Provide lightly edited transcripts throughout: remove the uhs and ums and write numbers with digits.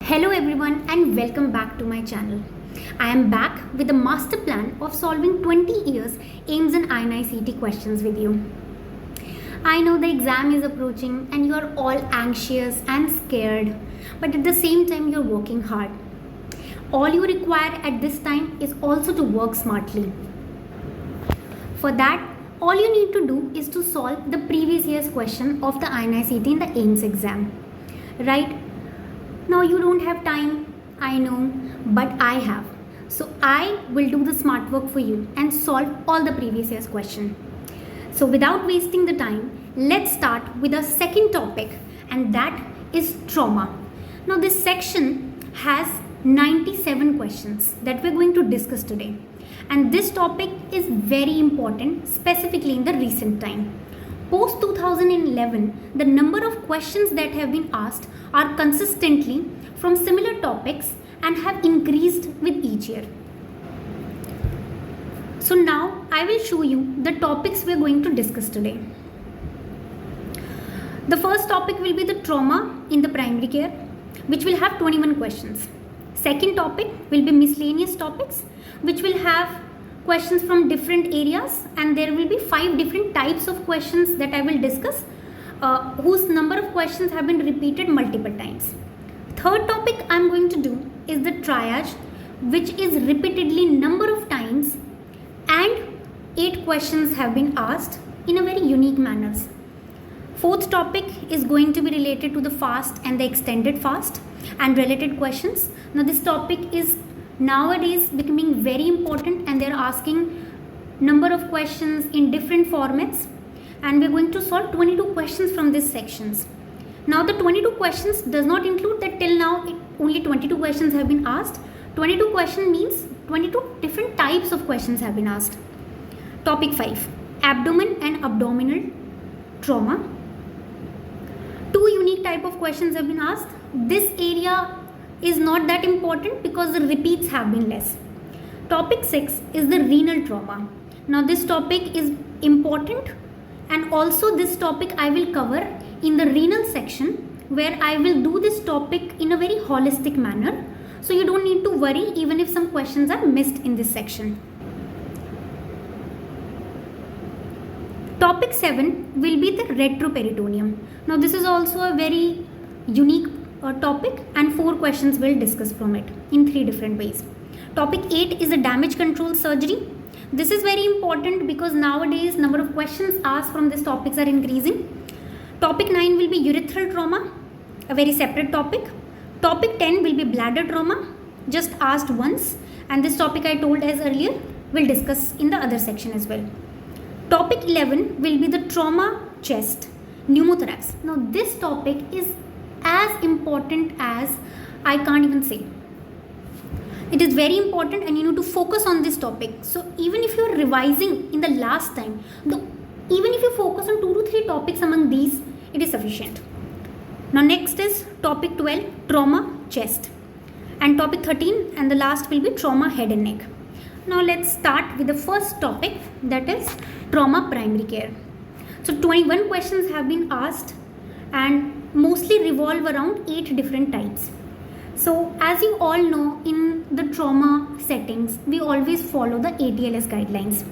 Hello everyone and welcome back to my channel. I am back with a master plan of solving 20 years AIIMS and INI-CET questions with you. I know the exam is approaching and you are all anxious and scared, but at the same time you're working hard. All you require at this time is also to work smartly. For that, all you need to do is to solve the previous year's question of the INI-CET in the AIIMS exam. Right? Now you don't have time, I know, but I have. So I will do the smart work for you and solve all the previous year's question. So without wasting the time, let's start with our second topic, and that is trauma. Now this section has 97 questions that we're going to discuss today. And this topic is very important, specifically in the recent time. Post 2011, the number of questions that have been asked are consistently from similar topics and have increased with each year. So now I will show you the topics we are going to discuss today. The first topic will be the trauma in the primary care, which will have 21 questions. Second topic will be miscellaneous topics, which will have questions from different areas, and there will be 5 different types of questions that I will discuss, whose number of questions have been repeated multiple times. Third topic I am going to do is the triage, which is repeatedly number of times, and 8 questions have been asked in a very unique manners. Fourth topic is going to be related to the fast and the extended fast and related questions. Now this topic is nowadays becoming very important, and they're asking number of questions in different formats, and we're going to solve 22 questions from these sections. Now the 22 questions does not include that till now only 22 questions have been asked. 22 question means 22 different types of questions have been asked. Topic 5, abdomen and abdominal trauma. 2 unique type of questions have been asked. This area is not that important because the repeats have been less. Topic 6 is the renal trauma. Now this topic is important, and also this topic I will cover in the renal section, where I will do this topic in a very holistic manner. So you don't need to worry even if some questions are missed in this section. Topic 7 will be the retroperitoneum. Now this is also a very unique topic, and 4 questions will discuss from it in 3 different ways. Topic 8 is the damage control surgery. This is very important because nowadays number of questions asked from these topics are increasing. Topic 9 will be urethral trauma, a very separate topic. Topic 10 will be bladder trauma, just asked once, and this topic I told as earlier will discuss in the other section as well. Topic 11 will be the trauma chest, pneumothorax. Now this topic is as important as I can't even say. It is very important, and you need to focus on this topic. So even if you are revising in the last time, even if you focus on 2 to 3 topics among these, it is sufficient. Now next is topic 12, trauma chest, and topic 13 and the last will be trauma head and neck. Now let's start with the first topic, that is trauma primary care. So 21 questions have been asked and mostly revolve around 8 different types. So as you all know, in the trauma settings, we always follow the ATLS guidelines,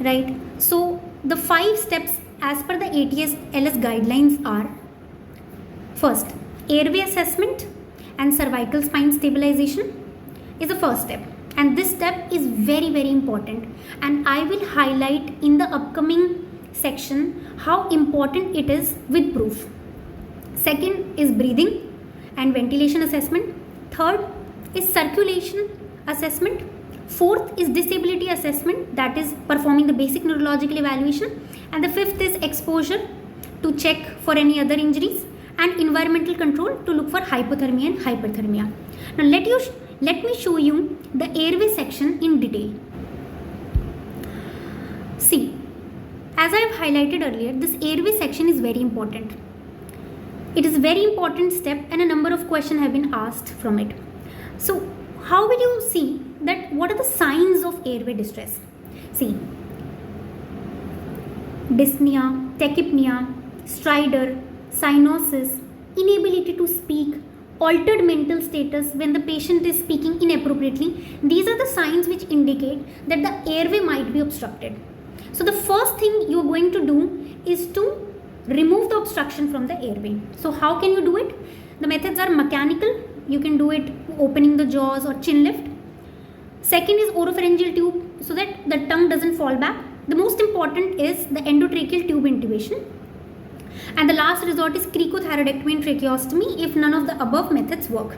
right? So the 5 steps as per the ATLS guidelines are: first, airway assessment and cervical spine stabilization is the first step. And this step is very, very important. And I will highlight in the upcoming section how important it is with proof. Second is breathing and ventilation assessment. Third is circulation assessment. Fourth is disability assessment, that is performing the basic neurological evaluation. And the fifth is exposure to check for any other injuries, and environmental control to look for hypothermia and hyperthermia. Now let me show you the airway section in detail. See, as I have highlighted earlier, this airway section is very important. It is a very important step, and a number of questions have been asked from it. So how will you see that what are the signs of airway distress? See, dyspnea, tachypnea, stridor, cyanosis, inability to speak, altered mental status, when the patient is speaking inappropriately, these are the signs which indicate that the airway might be obstructed. So the first thing you are going to do is to remove the obstruction from the airway. So how can you do it? The methods are mechanical. You can do it opening the jaws or chin lift. Second is oropharyngeal tube, so that the tongue doesn't fall back. The most important is the endotracheal tube intubation. And the last resort is cricothyroidectomy and tracheostomy if none of the above methods work.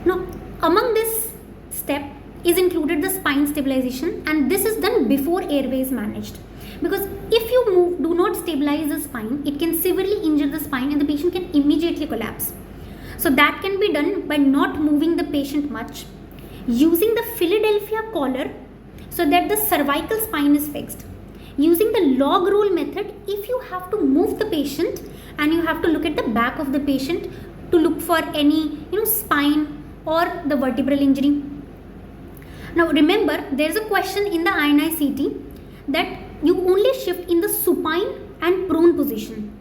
Now, among this step is included the spine stabilization, and this is done before airway is managed. Because if you do not stabilize the spine, it can severely injure the spine and the patient can immediately collapse. So that can be done by not moving the patient much, using the Philadelphia collar so that the cervical spine is fixed. Using the log roll method, if you have to move the patient and you have to look at the back of the patient to look for any spine or the vertebral injury. Now remember, there is a question in the INI CT that you only shift in the supine and prone position.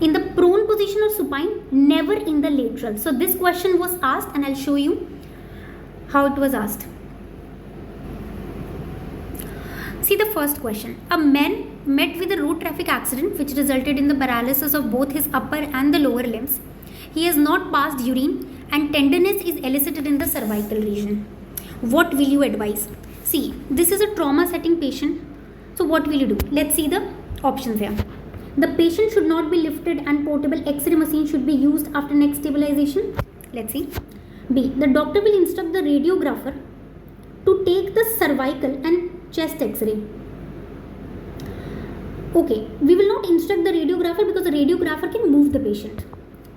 In the prone position or supine, never in the lateral. So this question was asked, and I'll show you how it was asked. See the first question. A man met with a road traffic accident which resulted in the paralysis of both his upper and the lower limbs. He has not passed urine and tenderness is elicited in the cervical region. What will you advise? See, this is a trauma setting patient. So what will you do? Let's see the options here. The patient should not be lifted and portable X-ray machine should be used after neck stabilization. Let's see. B. The doctor will instruct the radiographer to take the cervical and chest X-ray. Okay, we will not instruct the radiographer because the radiographer can move the patient.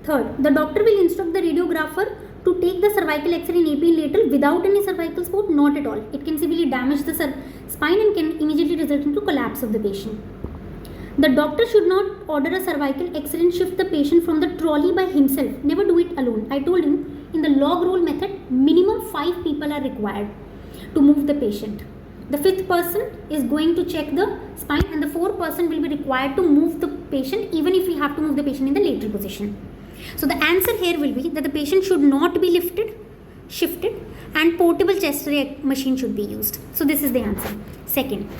Third, the doctor will instruct the radiographer to take the cervical X-ray in AP and lateral without any cervical support. Not at all. It can severely damage the spine and can immediately result into collapse of the patient. The doctor should not order a cervical X-ray and shift the patient from the trolley by himself. Never do it alone. I told you, in the log roll method, minimum 5 people are required to move the patient. The 5th person is going to check the spine and the 4th person will be required to move the patient even if we have to move the patient in the lateral position. So the answer here will be that the patient should not be lifted, shifted, and portable chest X-ray machine should be used. So this is the answer. Second,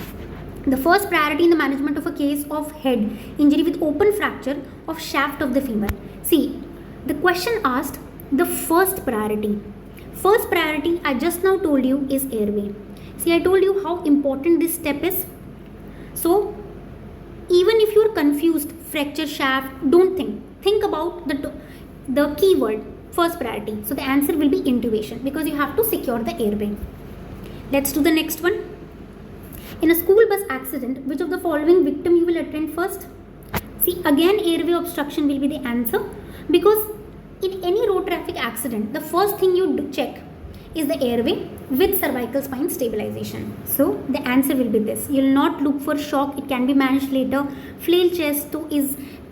the first priority in the management of a case of head injury with open fracture of shaft of the femur. See, the question asked the first priority. First priority I just now told you is airway. See, I told you how important this step is. So, even if you are confused, fracture shaft, don't think. Think about the keyword, first priority. So, the answer will be intubation because you have to secure the airway. Let's do the next one. In a school bus accident, which of the following victim you will attend first? See, again airway obstruction will be the answer because in any road traffic accident, the first thing you check is the airway with cervical spine stabilization. So the answer will be this. You will not look for shock. It can be managed later. Flail chest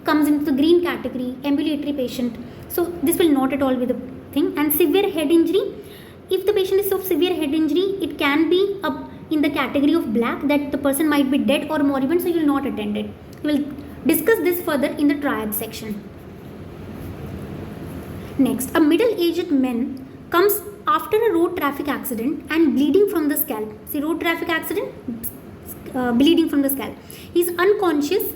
comes into the green category, ambulatory patient. So this will not at all be the thing. And severe head injury. If the patient is of severe head injury, it can be up in the category of black, that the person might be dead or moribund, so you will not attend it. We will discuss this further in the triad section. Next, a middle-aged man comes after a road traffic accident and bleeding from the scalp. See, road traffic accident, bleeding from the scalp. He is unconscious.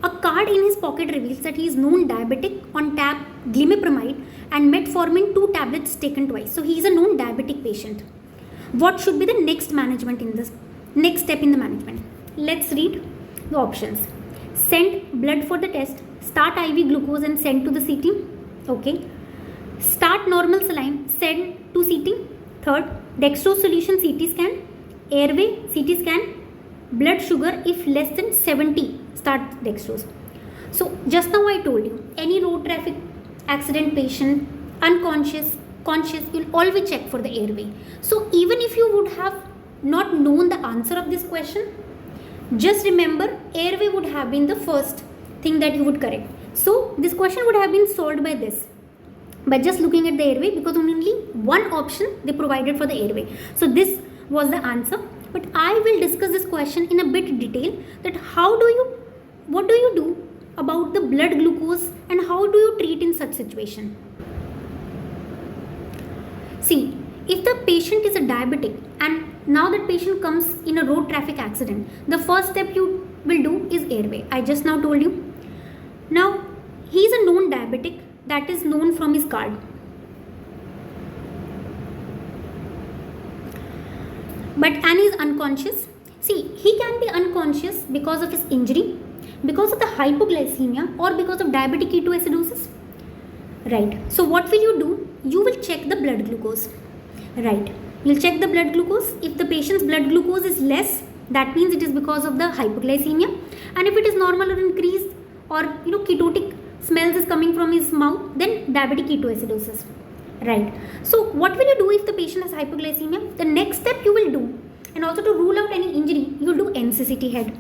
A card in his pocket reveals that he is known diabetic on tap glimepiride and metformin 2 tablets taken twice. So he is a known diabetic patient. What should be the next management in this? Next step in the management. Let's read the options. Send blood for the test. Start IV glucose and send to the CT. Okay. Start normal saline. Send to CT. Third, dextrose solution CT scan. Airway CT scan. Blood sugar if less than 70. Start dextrose. So just now I told you, any road traffic accident patient, unconscious, conscious, you'll always check for the airway. So even if you would have not known the answer of this question, just remember airway would have been the first thing that you would correct. So this question would have been solved by this, by just looking at the airway, because only one option they provided for the airway. So this was the answer. But I will discuss this question in a bit detail, that what do you do about the blood glucose and how do you treat in such situation. See, if the patient is a diabetic and now that patient comes in a road traffic accident, the first step you will do is airway. I just now told you. Now, he is a known diabetic, that is known from his card. And he is unconscious. See, he can be unconscious because of his injury, because of the hypoglycemia, or because of diabetic ketoacidosis. Right. So what will you do? You will check the blood glucose. Right. You'll check the blood glucose. If the patient's blood glucose is less, that means it is because of the hypoglycemia. And if it is normal or increased, or ketotic smells is coming from his mouth, then diabetic ketoacidosis. Right. So what will you do if the patient has hypoglycemia? The next step you will do, and also to rule out any injury, you'll do NCCT head.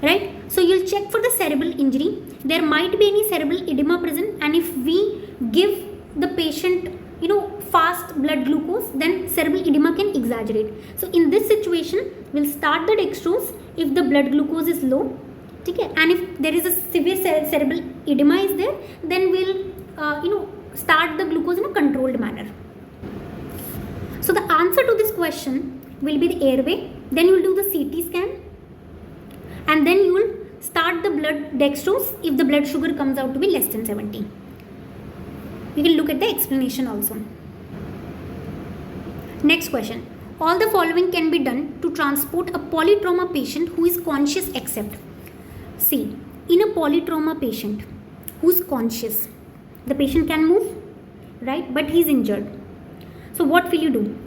Right. So you'll check for the cerebral injury. There might be any cerebral edema present, and if we give the patient fast blood glucose, then cerebral edema can exaggerate. So in this situation, we'll start the dextrose if the blood glucose is low. Okay? And if there is a severe cerebral edema is there, then we'll start the glucose in a controlled manner. So the answer to this question will be the airway. Then you will do the CT scan, and then you will start the blood dextrose if the blood sugar comes out to be less than 70. We will look at the explanation also. Next question. All the following can be done to transport a polytrauma patient who is conscious except. See, in a polytrauma patient who is conscious, the patient can move, right? But he is injured. So what will you do?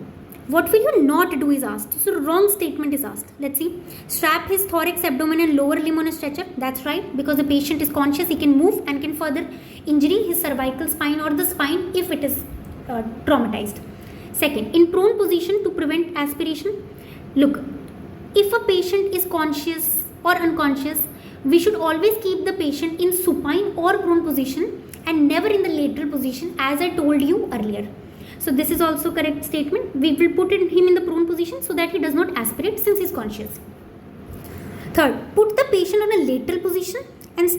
What will you not do is asked. So wrong statement is asked. Let's see. Strap his thorax, abdomen and lower limb on a stretcher. That's right. Because the patient is conscious, he can move and can further injury his cervical spine or the spine if it is traumatized. Second, in prone position to prevent aspiration. Look, if a patient is conscious or unconscious, we should always keep the patient in supine or prone position and never in the lateral position, as I told you earlier. So this is also correct statement. We will put him in the prone position so that he does not aspirate since he is conscious. Third, put the patient on a lateral position and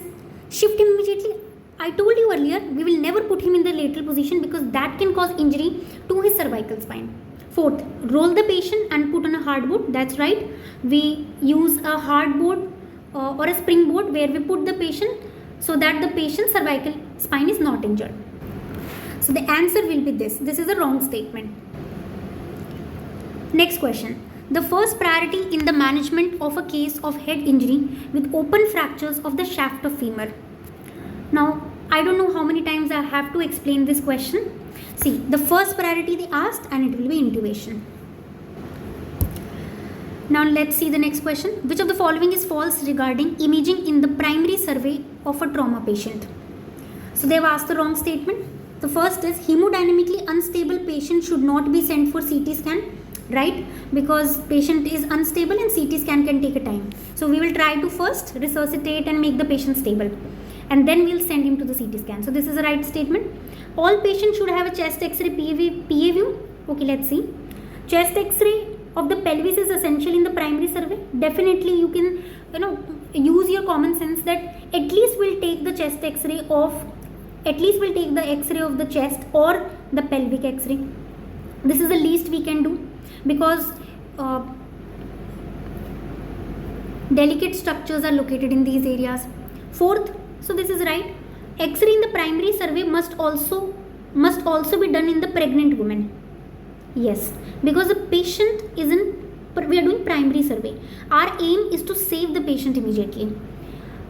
shift him immediately. I told you earlier, we will never put him in the lateral position because that can cause injury to his cervical spine. Fourth, roll the patient and put on a hardboard. That's right. We use a hardboard or a springboard where we put the patient so that the patient's cervical spine is not injured. So the answer will be this. This is a wrong statement. Next question. The first priority in the management of a case of head injury with open fractures of the shaft of femur. Now, I don't know how many times I have to explain this question. See, the first priority they asked and it will be intubation. Now let's see the next question. Which of the following is false regarding imaging in the primary survey of a trauma patient? So they have asked the wrong statement. The first is hemodynamically unstable patient should not be sent for CT scan, right? Because patient is unstable and CT scan can take a time. So we will try to first resuscitate and make the patient stable, and then we'll send him to the CT scan. So this is the right statement. All patients should have a chest X-ray PA view. Okay, let's see. Chest X-ray of the pelvis is essential in the primary survey. Definitely you can use your common sense that at least we'll take the chest X-ray of, at least we'll take the X-ray of the chest or the pelvic X-ray. This is the least we can do because delicate structures are located in these areas. Fourth, so this is right. X-ray in the primary survey must also be done in the pregnant woman. Yes, because the patient we are doing primary survey. Our aim is to save the patient immediately.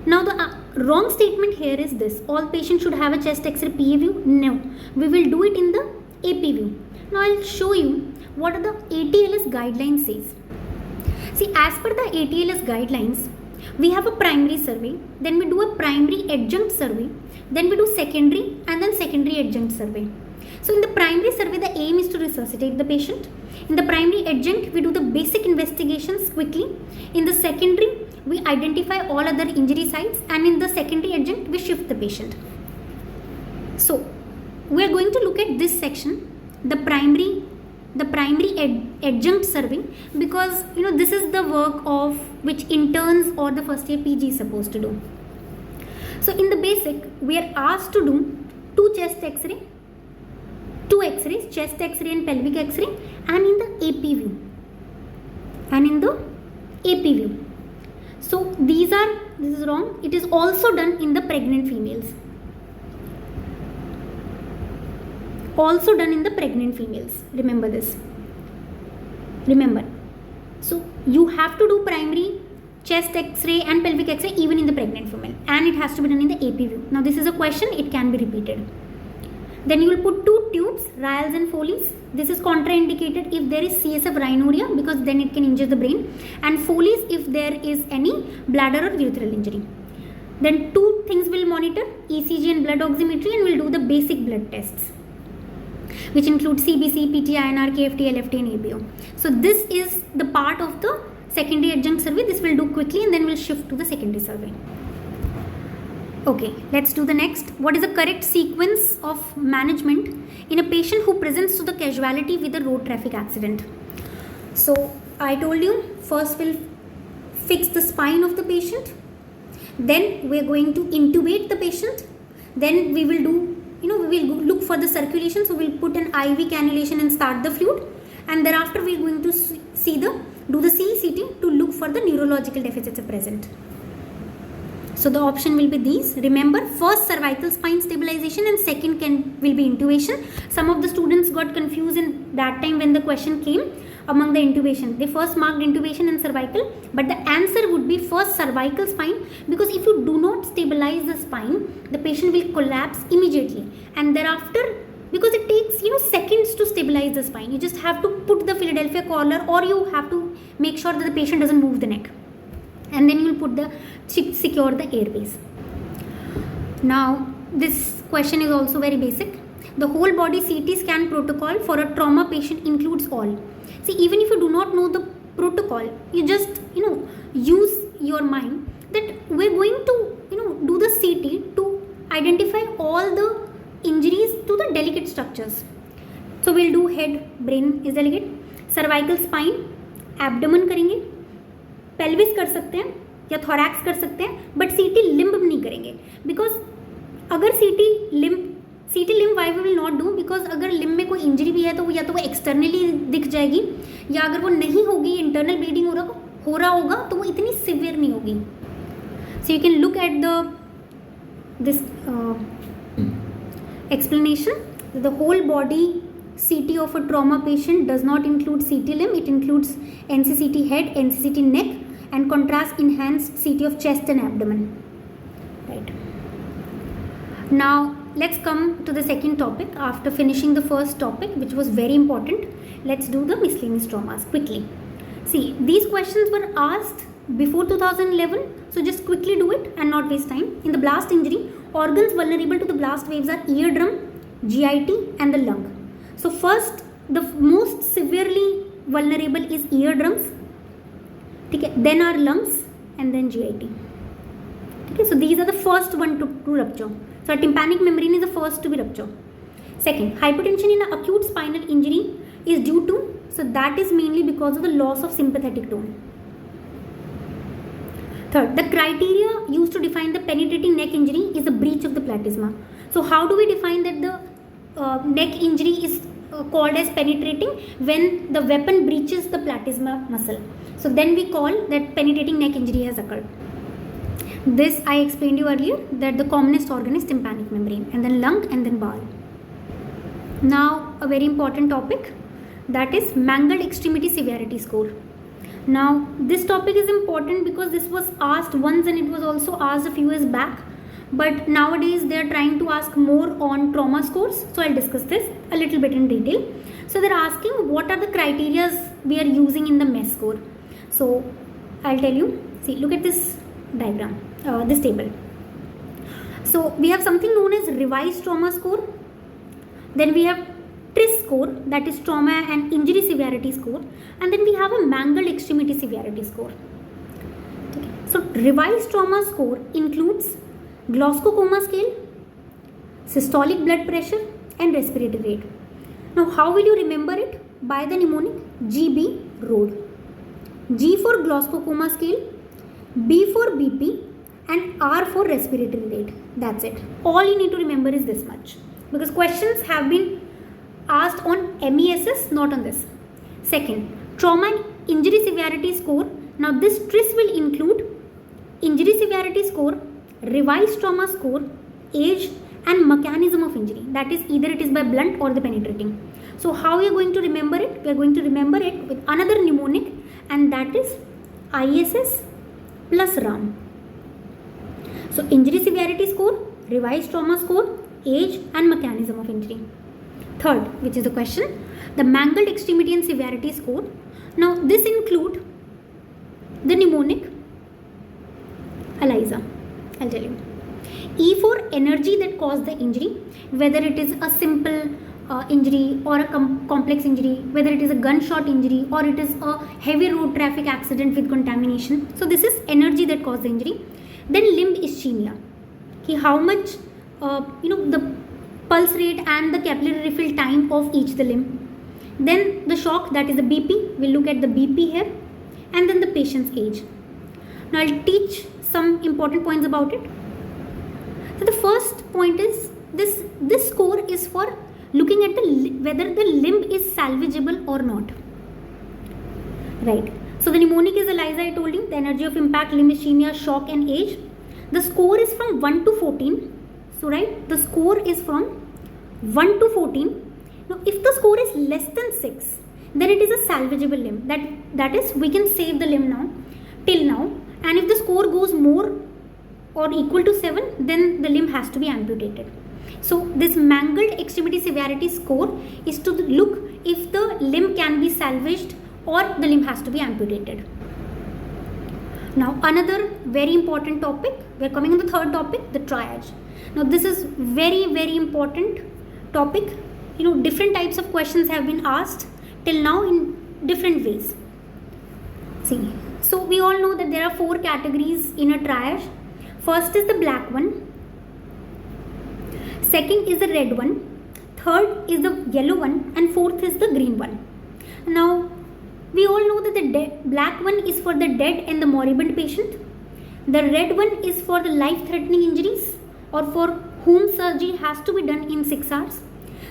Now the wrong statement here is this. All patients should have a chest X-ray PA view. No, we will do it in the AP view. Now I'll show you what the ATLS guidelines says. See, as per the ATLS guidelines, we have a primary survey, then we do a primary adjunct survey, then we do secondary and then secondary adjunct survey. So in the primary survey, the aim is to resuscitate the patient. In the primary adjunct, we do the basic investigations quickly. In the secondary, we identify all other injury sites, and in the secondary adjunct, we shift the patient. So we are going to look at this section, the primary adjunct survey, because this is the work of which interns or the first year PG is supposed to do. So in the basic, we are asked to do 2 chest x-ray, 2 x-rays, chest x-ray and pelvic x-ray, and in the AP view. So this is wrong. It is also done in the pregnant females. Remember this. So you have to do primary chest x-ray and pelvic x-ray even in the pregnant female, and it has to be done in the AP view. Now this is a question, it can be repeated. Then you will put 2 tubes, Ryle's and Foley's. This is contraindicated if there is CSF rhinorrhea, because then it can injure the brain, and Foley's if there is any bladder or urethral injury. Then 2 things will monitor, ECG and blood oximetry, and will do the basic blood tests, which include CBC, PT-INR, KFT, LFT and ABO. So this is the part of the secondary adjunct survey. This will do quickly, and then we'll shift to the secondary survey. Okay, let's do the next. What is the correct sequence of management in a patient who presents to the casualty with a road traffic accident? So I told you, first we'll fix the spine of the patient, then we're going to intubate the patient, then we will do, we will look for the circulation, so we'll put an IV cannulation and start the fluid, and thereafter we're going to do the CECT to look for the neurological deficits present. So the option will be these. Remember, first cervical spine stabilization and second will be intubation. Some of the students got confused in that time when the question came among the intubation. They first marked intubation and cervical, but the answer would be first cervical spine, because if you do not stabilize the spine, the patient will collapse immediately, and thereafter, because it takes seconds to stabilize the spine, you just have to put the Philadelphia collar, or you have to make sure that the patient doesn't move the neck, and then you will secure the airways. Now this question is also very basic. The whole body CT scan protocol for a trauma patient includes all. See, even if you do not know the protocol, you just use your mind that we're going to do the CT to identify all the injuries to the delicate structures. So we'll do head, brain is delicate, cervical spine, abdomen करेंगे, pelvis कर सकते हैं या thorax कर सकते हैं, but CT limb नहीं करेंगे, because अगर CT limb why we will not do, because अगर limb में कोई injury भी है तो या तो वो externally दिख जाएगी, या अगर वो नहीं होगी, internal bleeding हो रहा होगा, तो वो इतनी severe नहीं होगी. So you can look at this explanation. The whole body CT of a trauma patient does not include CT limb. It includes NCCT head, NCCT neck, and contrast enhanced CT of chest and abdomen. Right. Now let's come to the second topic. After finishing the first topic, which was very important, let's do the miscellaneous traumas quickly. See, these questions were asked before 2011, so just quickly do it and not waste time. In the blast injury, organs vulnerable to the blast waves are eardrum, GIT and the lung. So first, the most severely vulnerable is eardrums, okay, then are lungs, and then GIT. Okay, so these are the first one to rupture. So a tympanic membrane is the first to be ruptured. Second, hypotension in an acute spinal injury is due to, so that is mainly because of the loss of sympathetic tone. Third, the criteria used to define the penetrating neck injury is a breach of the platysma. So how do we define that the neck injury is called as penetrating? When the weapon breaches the platysma muscle. So then we call that penetrating neck injury has occurred. This I explained you earlier, that the commonest organ is tympanic membrane, and then lung, and then bowel. Now a very important topic, that is mangled extremity severity score. Now this topic is important because this was asked once and it was also asked a few years back, but nowadays they are trying to ask more on trauma scores, so I'll discuss this a little bit in detail. So they're asking what are the criteria we are using in the MES score. So I'll tell you, see, look at this diagram, this table. So we have something known as revised trauma score, then we have TRIS score, that is trauma and injury severity score, and then we have a mangled extremity severity score. Okay. So revised trauma score includes Glasgow Coma scale, systolic blood pressure and respiratory rate. Now how will you remember it? By the mnemonic GB ROAD. G for Glasgow Coma scale, B for BP, and R for respiratory rate. That's it. All you need to remember is this much, because questions have been asked on MESS, not on this. Second, trauma and injury severity score. Now this TRIS will include injury severity score, revised trauma score, age and mechanism of injury. That is, either it is by blunt or the penetrating. So how we are going to remember it? We are going to remember it with another mnemonic, and that is ISS plus RAM. So injury severity score, revised trauma score, age and mechanism of injury. Third, which is the question, the mangled extremity and severity score. Now this include the mnemonic ELISA. I'll tell you. E for energy that caused the injury, whether it is a simple injury or a complex injury, whether it is a gunshot injury or it is a heavy road traffic accident with contamination. So this is energy that caused the injury. Then limb ischemia. How much the pulse rate and the capillary refill time of each the limb. Then the shock, that is the BP. We'll look at the BP here. And then the patient's age. Now I'll teach some important points about it. So the first point is this score is for looking at whether the limb is salvageable or not. Right. So the mnemonic is ELISA, I told you, the energy of impact, limb ischemia, shock and age. The score is from 1 to 14. So right, the score is from 1 to 14. Now if the score is less than 6, then it is a salvageable limb. That is, we can save the limb now, till now. And if the score goes more or equal to 7, then the limb has to be amputated. So this mangled extremity severity score is to look if the limb can be salvaged or the limb has to be amputated. Now another very important topic, we are coming on the third topic, the triage. Now this is very, very important topic. Different types of questions have been asked till now in different ways. See, so we all know that there are 4 categories in a triage. First is the black one, second is the red one, third is the yellow one, and fourth is the green one. Now we all know that the black one is for the dead and the moribund patient. The red one is for the life-threatening injuries or for whom surgery has to be done in 6 hours.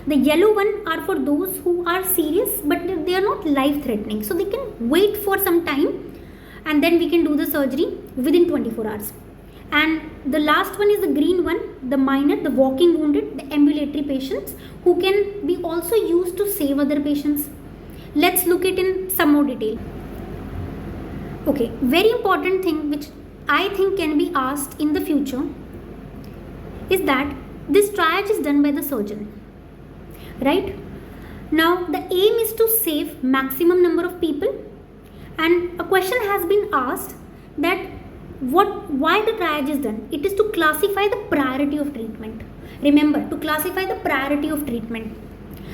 The yellow one are for those who are serious but they are not life-threatening. So they can wait for some time and then we can do the surgery within 24 hours. And the last one is the green one, the minor, the walking wounded, the ambulatory patients who can be also used to save other patients. Let's look at it in some more detail. Okay, very important thing which I think can be asked in the future is that this triage is done by the surgeon. Right? Now the aim is to save maximum number of people, and a question has been asked that why the triage is done. It is to classify the priority of treatment. Remember, to classify the priority of treatment.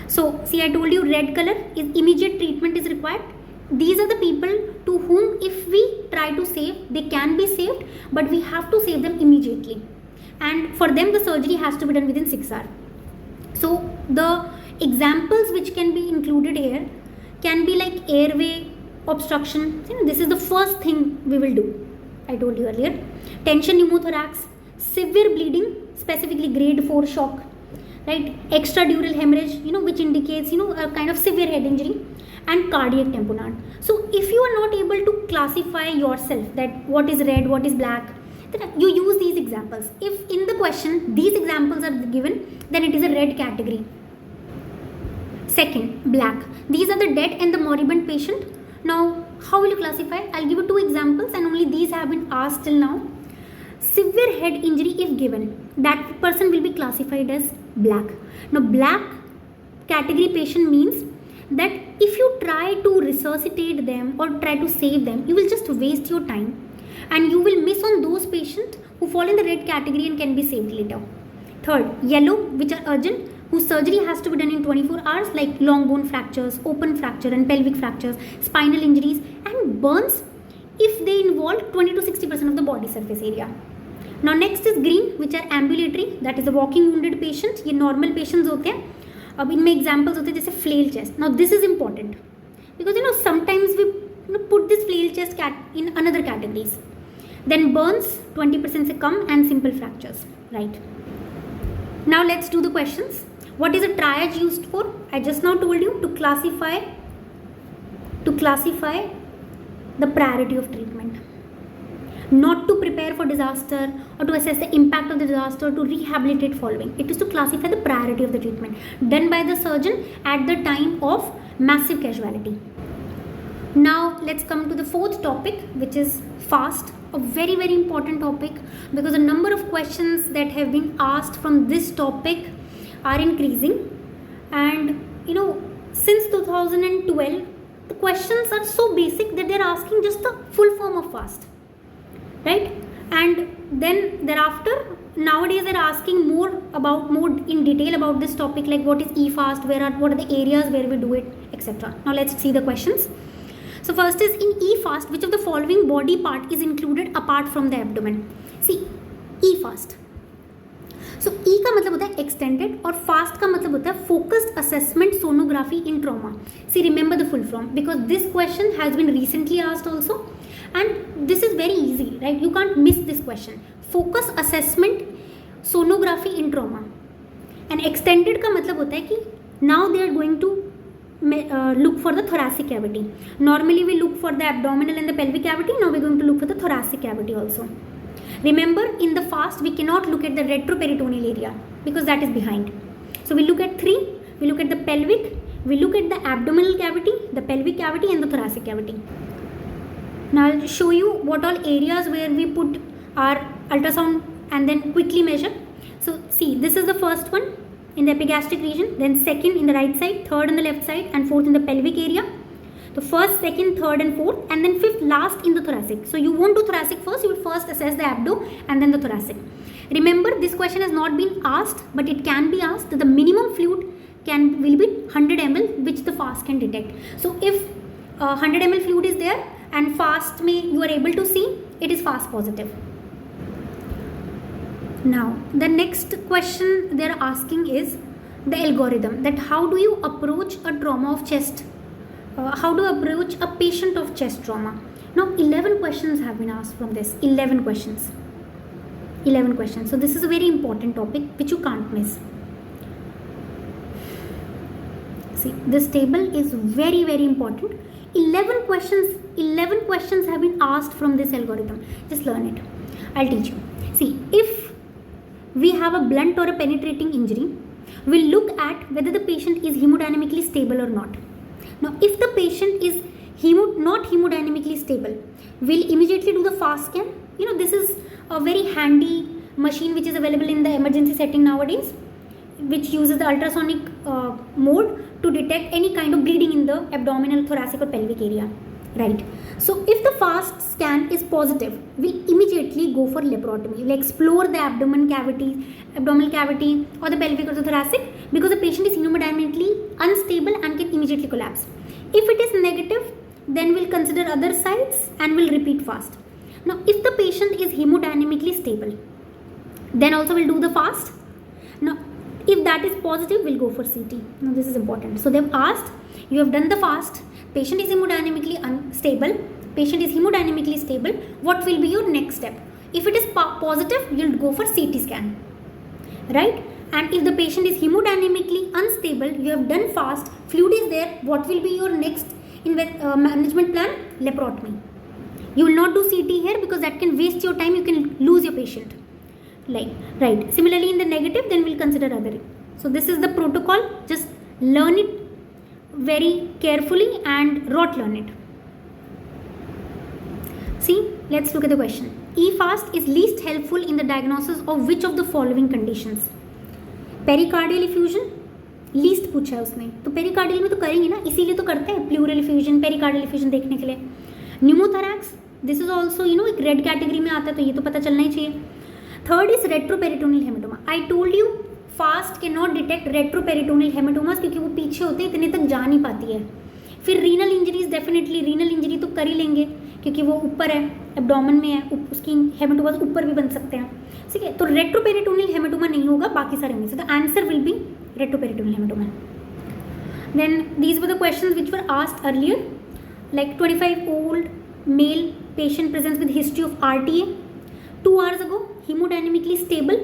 So see, I told you red color is immediate treatment is required. These are the people to whom if we try to save, they can be saved, but we have to save them immediately. And for them the surgery has to be done within 6 hours. So the examples which can be included here can be like airway obstruction. This is the first thing we will do. I told you earlier. Tension pneumothorax, severe bleeding, specifically grade 4 shock, right? Extradural hemorrhage, which indicates, a kind of severe head injury, and cardiac tamponade. So if you are not able to classify yourself that what is red, what is black, then you use these examples. If in the question these examples are given, then it is a red category. Second, black. These are the dead and the moribund patient. Now, how will you classify? I'll give you 2 examples and only these have been asked till now. Severe head injury if given, that person will be classified as black. Now, black category patient means that if you try to resuscitate them or try to save them, you will just waste your time and you will miss on those patients who fall in the red category and can be saved later. Third, yellow, which are urgent, whose surgery has to be done in 24 hours, like long bone fractures, open fracture and pelvic fractures, spinal injuries and burns if they involve 20 to 60% of the body surface area. Now next is green, which are ambulatory, that is the walking wounded patients. ये normal patients होते हैं. अब इनमें examples होते हैं जैसे flail chest. Now this is important because sometimes we put this flail chest in another categories. then burns 20% से कम and simple fractures, right? Now let's do the questions. What is a triage used for? I just now told you to classify the priority of treatment, not to prepare for disaster or to assess the impact of the disaster, to rehabilitate following. It is to classify the priority of the treatment done by the surgeon at the time of massive casualty. Now let's come to the fourth topic, which is FAST, a very very important topic, because the number of questions that have been asked from this topic are increasing, and since 2012 the questions are so basic that they're asking just the full form of FAST, right? And then thereafter nowadays they're asking more in detail about this topic, like what is eFAST, what are the areas where we do it, etc. Now let's see the questions. So first is, in eFAST, which of the following body part is included apart from the abdomen? See, eFAST. So E का मतलब होता है extended और FAST का मतलब होता है focused assessment sonography in trauma. See, remember the full form, because this question has been recently asked also, and this is very easy, right? You can't miss this question. Focus assessment sonography in trauma. And extended का मतलब होता है कि now they are going to look for the thoracic cavity. Normally we look for the abdominal and the pelvic cavity. Now we're going to look for the thoracic cavity also. Remember, in the FAST we cannot look at the retroperitoneal area because that is behind. So we look at three. We look at the pelvic, we look at the abdominal cavity, the pelvic cavity and the thoracic cavity. Now I'll show you what all areas where we put our ultrasound and then quickly measure. So see, this is the first one in the epigastric region, then second in the right side, third in the left side, and fourth in the pelvic area. The first, second, third and fourth, and then fifth last in the thoracic. So you won't do thoracic first, you will first assess the abdo and then the thoracic. Remember, this question has not been asked, but it can be asked. The minimum fluid will be 100 ml, which the FAST can detect. So if 100 ml fluid is there and FAST you are able to see, it is FAST positive. Now the next question they are asking is the algorithm, that how do you approach a trauma of chest, how to approach a patient of chest trauma. Now 11 questions have been asked from this. 11 questions. So this is a very important topic which you can't miss. See, this table is very very important. 11 questions have been asked from this algorithm. Just learn it. I'll teach you. See, if we have a blunt or a penetrating injury, we'll look at whether the patient is hemodynamically stable or not. Now, if the patient is not hemodynamically stable, we'll immediately do the FAST scan. This is a very handy machine which is available in the emergency setting nowadays, which uses the ultrasonic mode to detect any kind of bleeding in the abdominal, thoracic or pelvic area, right? So if the FAST scan is positive, we immediately go for laparotomy. We'll explore the abdominal cavity or the pelvic or the thoracic, because the patient is hemodynamically unstable and can immediately collapse. If it is negative, then we'll consider other sites and we'll repeat FAST. Now if the patient is hemodynamically stable, then also we'll do the FAST. Now if that is positive, we'll go for CT. Now this is important. So they've asked, you have done the FAST, patient is hemodynamically unstable, what will be your next step? If it is positive, you'll go for CT scan, right? And if the patient is hemodynamically unstable, you have done FAST, fluid is there, what will be your next management plan? Laparotomy. You will not do CT here because that can waste your time, you can lose your patient. Right. Similarly, in the negative, then we'll consider other. So this is the protocol. Just learn it very carefully and rot learn it. See, let's look at the question. eFAST is least helpful in the diagnosis of which of the following conditions? Pericardial effusion, least पूछा है उसने, तो pericardial में तो करेंगे ना, इसीलिए तो करते हैं प्लूरल इफ्यूजन, पेरिकार्डियल इफ्यूजन देखने के लिए. न्यूमोथोरैक्स, दिस इज ऑल्सो एक रेड कैटेगरी में आता है, तो ये तो पता चलना ही चाहिए. Third is retroperitoneal haematoma. I told you fast can not detect retroperitoneal haematomas क्योंकि वो पीछे होते हैं, इतने तक जा नहीं पाती है. फिर renal injuries, definitely renal injury तो कर ही लेंगे क्योंकि वो ऊपर है, एब्डोमेन में है, उसकी हेमेटोमास ऊपर भी बन सकते हैं. ठीक है, तो रेट्रोपेरिटोनियल हेमेटोमा नहीं होगा, बाकी सारे में से the answer will be retroperitoneal haematoma. Then these were the questions which were asked earlier, like 25 old male patient presents with history of RTA. 2 hours ago, hemodynamically stable,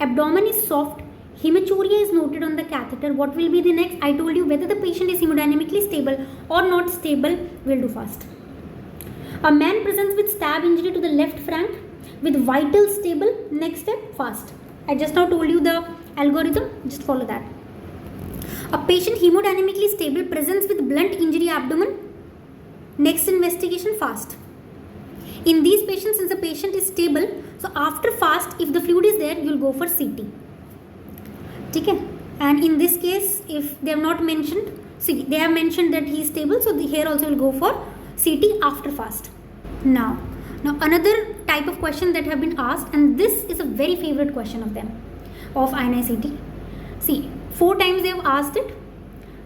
abdomen is soft, hematuria is noted on the catheter. What will be the next? I told you whether the patient is hemodynamically stable or not stable, we'll do fast. A man presents with stab injury to the left flank with vital stable. Next step, fast. I just now told you the algorithm, just follow that. A patient hemodynamically stable presents with blunt injury abdomen. Next investigation, fast. In these patients, since the patient is stable, so after fast, if the fluid is there, you'll go for CT. Okay? And in this case, if they have not mentioned, see, they have mentioned that he is stable, so here also will go for CT after fast. Now another type of question that have been asked, and this is a very favorite question of them, of INI-CT. See, 4 times they have asked it.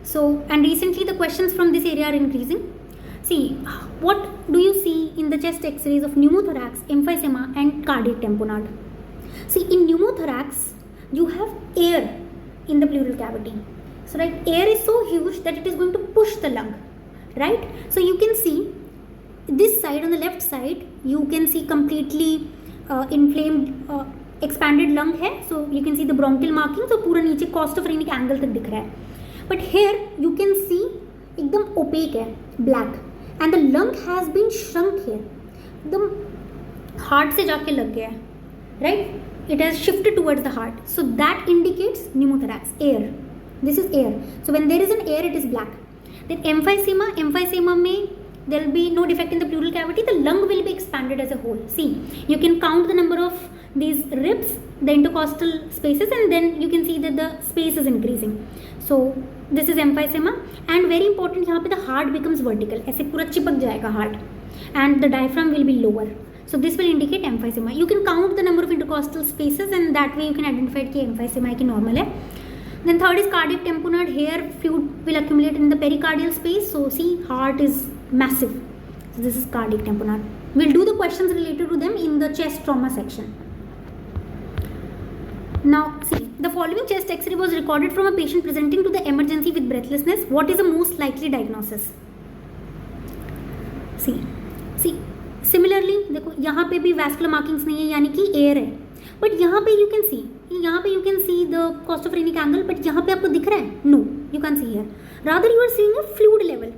So, and recently the questions from this area are increasing. See, what do you see in the chest X-rays of pneumothorax, emphysema and cardiac tamponade? See, in pneumothorax, you have air in the pleural cavity. So, right, air is so huge that it is going to push the lung, right? So, you can see this side, on the left side, you can see completely inflamed, expanded lung है. So, you can see the bronchial markings, so पूरा नीचे costophrenic angle तक दिख रहा है. But here, you can see एकदम opaque है, black. And the lung has been shrunk here. एकदम heart से जाके लग गया है, right? It has shifted towards the heart. So that indicates pneumothorax, air. This is air. So when there is an air, it is black. Then emphysema में there will be no defect in the pleural cavity. The lung will be expanded as a whole. See, you can count the number of these ribs, the intercostal spaces, and then you can see that the space is increasing. So this is emphysema, and very important, यहाँ पे the heart becomes vertical. ऐसे पूरा चिपक जाएगा heart, and the diaphragm will be lower. So this will indicate emphysema. You can count the number of intercostal spaces, and that way you can identify कि emphysema है कि normal है. Then third is cardiac tamponade. Here fluid will accumulate in the pericardial space. So see, heart is massive. So this is cardiac tamponade. We'll do the questions related to them in the chest trauma section. Now see, the following chest X-ray was recorded from a patient presenting to the emergency with breathlessness. What is the most likely diagnosis? See, similarly, देखो यहाँ पे भी vascular markings नहीं है, यानी कि air है. But यहाँ पे you can see the costophrenic angle. But यहाँ पे आपको दिख रहा है? No, you can't see here. Rather, you are seeing a fluid level.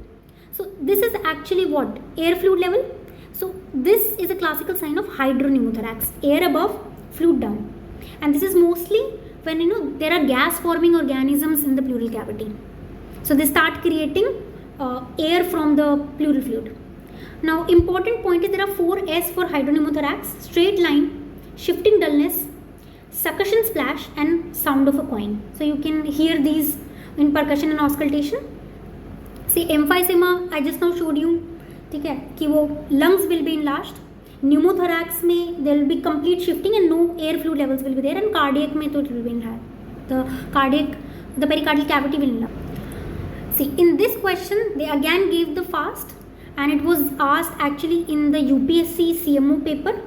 So this is actually what? Air fluid level. So this is a classical sign of hydropneumothorax. Air above, fluid down. And this is mostly when there are gas forming organisms in the pleural cavity. So they start creating air from the pleural fluid. Now important point is there are 4 S for hydropneumothorax: straight line, shifting dullness, succussion splash, and sound of a coin. So you can hear these in percussion and auscultation. See, emphysema I just now showed you, ठीक है, कि वो lungs will be enlarged. Pneumothorax में there will be complete shifting and no air fluid levels will be there, and cardiac में तो it will be enlarged. The pericardial cavity will enlarge. See, in this question they again gave the fast, and it was asked actually in the UPSC CMO paper,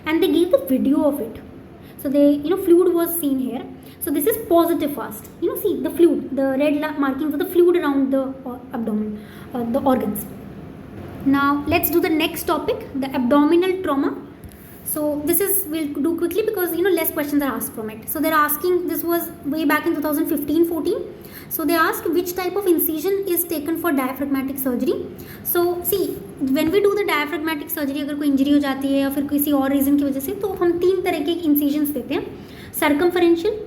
and they gave the video of it. So they, fluid was seen here. So this is positive fast. See the fluid, the red markings of the fluid around the abdomen, the organs. Now let's do the next topic, the abdominal trauma. So this is, we'll do quickly because less questions are asked from it. So they're asking, this was way back in 2015-14. So they asked which type of incision is taken for diaphragmatic surgery. So see, when we do the diaphragmatic surgery, अगर कोई injury हो जाती है या फिर किसी और reason की वजह से, तो हम 3 तरह के इंसिजन्स देते हैं. सर्कमफरेंशियल,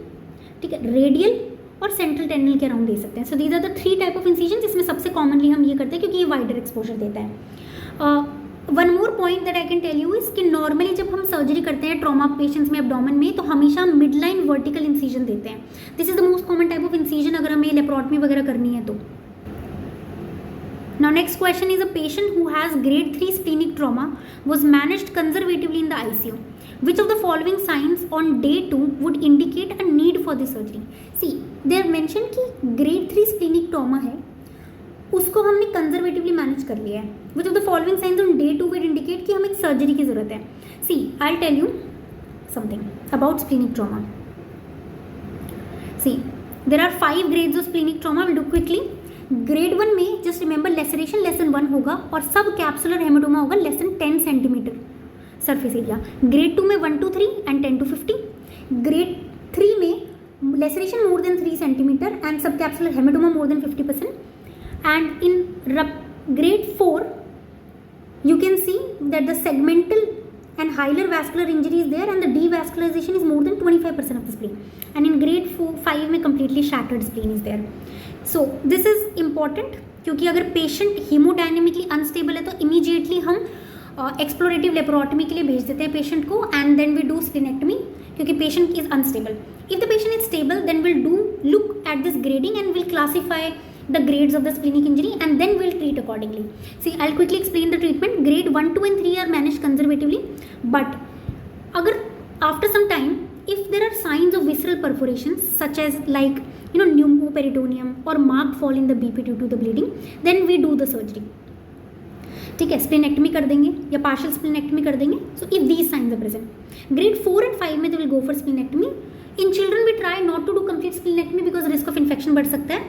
ठीक है, रेडियल और सेंट्रल टेंडल के अराउंड दे सकते हैं. So these are the 3 type of incision, जिसमें सबसे कॉमनली हम ये करते हैं क्योंकि ये वाइडर एक्सपोजर देता है. One more point that I can tell you is कि नॉर्मली जब हम सर्जरी करते हैं ट्रॉमा पेशेंट्स में एब्डोमेन में, तो हमेशा मिड लाइन वर्टिकल इंसिजन देते हैं. This is the most common type of incision अगर हमें लेप्रोटमी वगैरह करनी है तो. Now next question is a patient who has grade 3 splenic trauma was managed conservatively in the ICU. Which of the following signs on day 2 would indicate a need for this surgery? See, they have mentioned कि grade 3 splenic trauma है, उसको हमने conservatively manage कर लिया है. Which of the following signs on day 2 will indicate कि हमें एक सर्जरी की जरूरत है. See, I will tell you something about splenic trauma. See, there are 5 grades of splenic trauma. Will do quickly. Grade 1 में just just remember laceration less than 1 होगा और subcapsular hematoma होगा less than 10 centimetre surface area. Grade 2 में 1 to 3 and 10 to 50. Grade 3 में laceration more than 3 centimetre and subcapsular hematoma more than 50%. And in grade 4 you can see that the segmental and hilar vascular injury is there and the devascularization is more than 25% of the spleen. And in grade 5 में completely shattered spleen is there. So this is important क्योंकि अगर patient hemodynamically unstable है तो immediately हम explorative laparotomy के लिए भेज देते हैं patient को and then we do splenectomy क्योंकि patient is unstable. If the patient is stable then we'll look at this grading and we'll classify the grades of the splenic injury and then we'll treat accordingly. See, I'll quickly explain the treatment. Grade 1, 2 and 3 are managed conservatively, but agar after some time if there are signs of visceral perforations such as like pneumoperitoneum or marked fall in the BP due to the bleeding, then we do the surgery. ठीक है, splenectomy कर देंगे या partial splenectomy कर देंगे. So if these signs are present, grade 4 and 5 में they will go for splenectomy. In children we try not to do complete splenectomy because risk of infection बढ़ सकता है.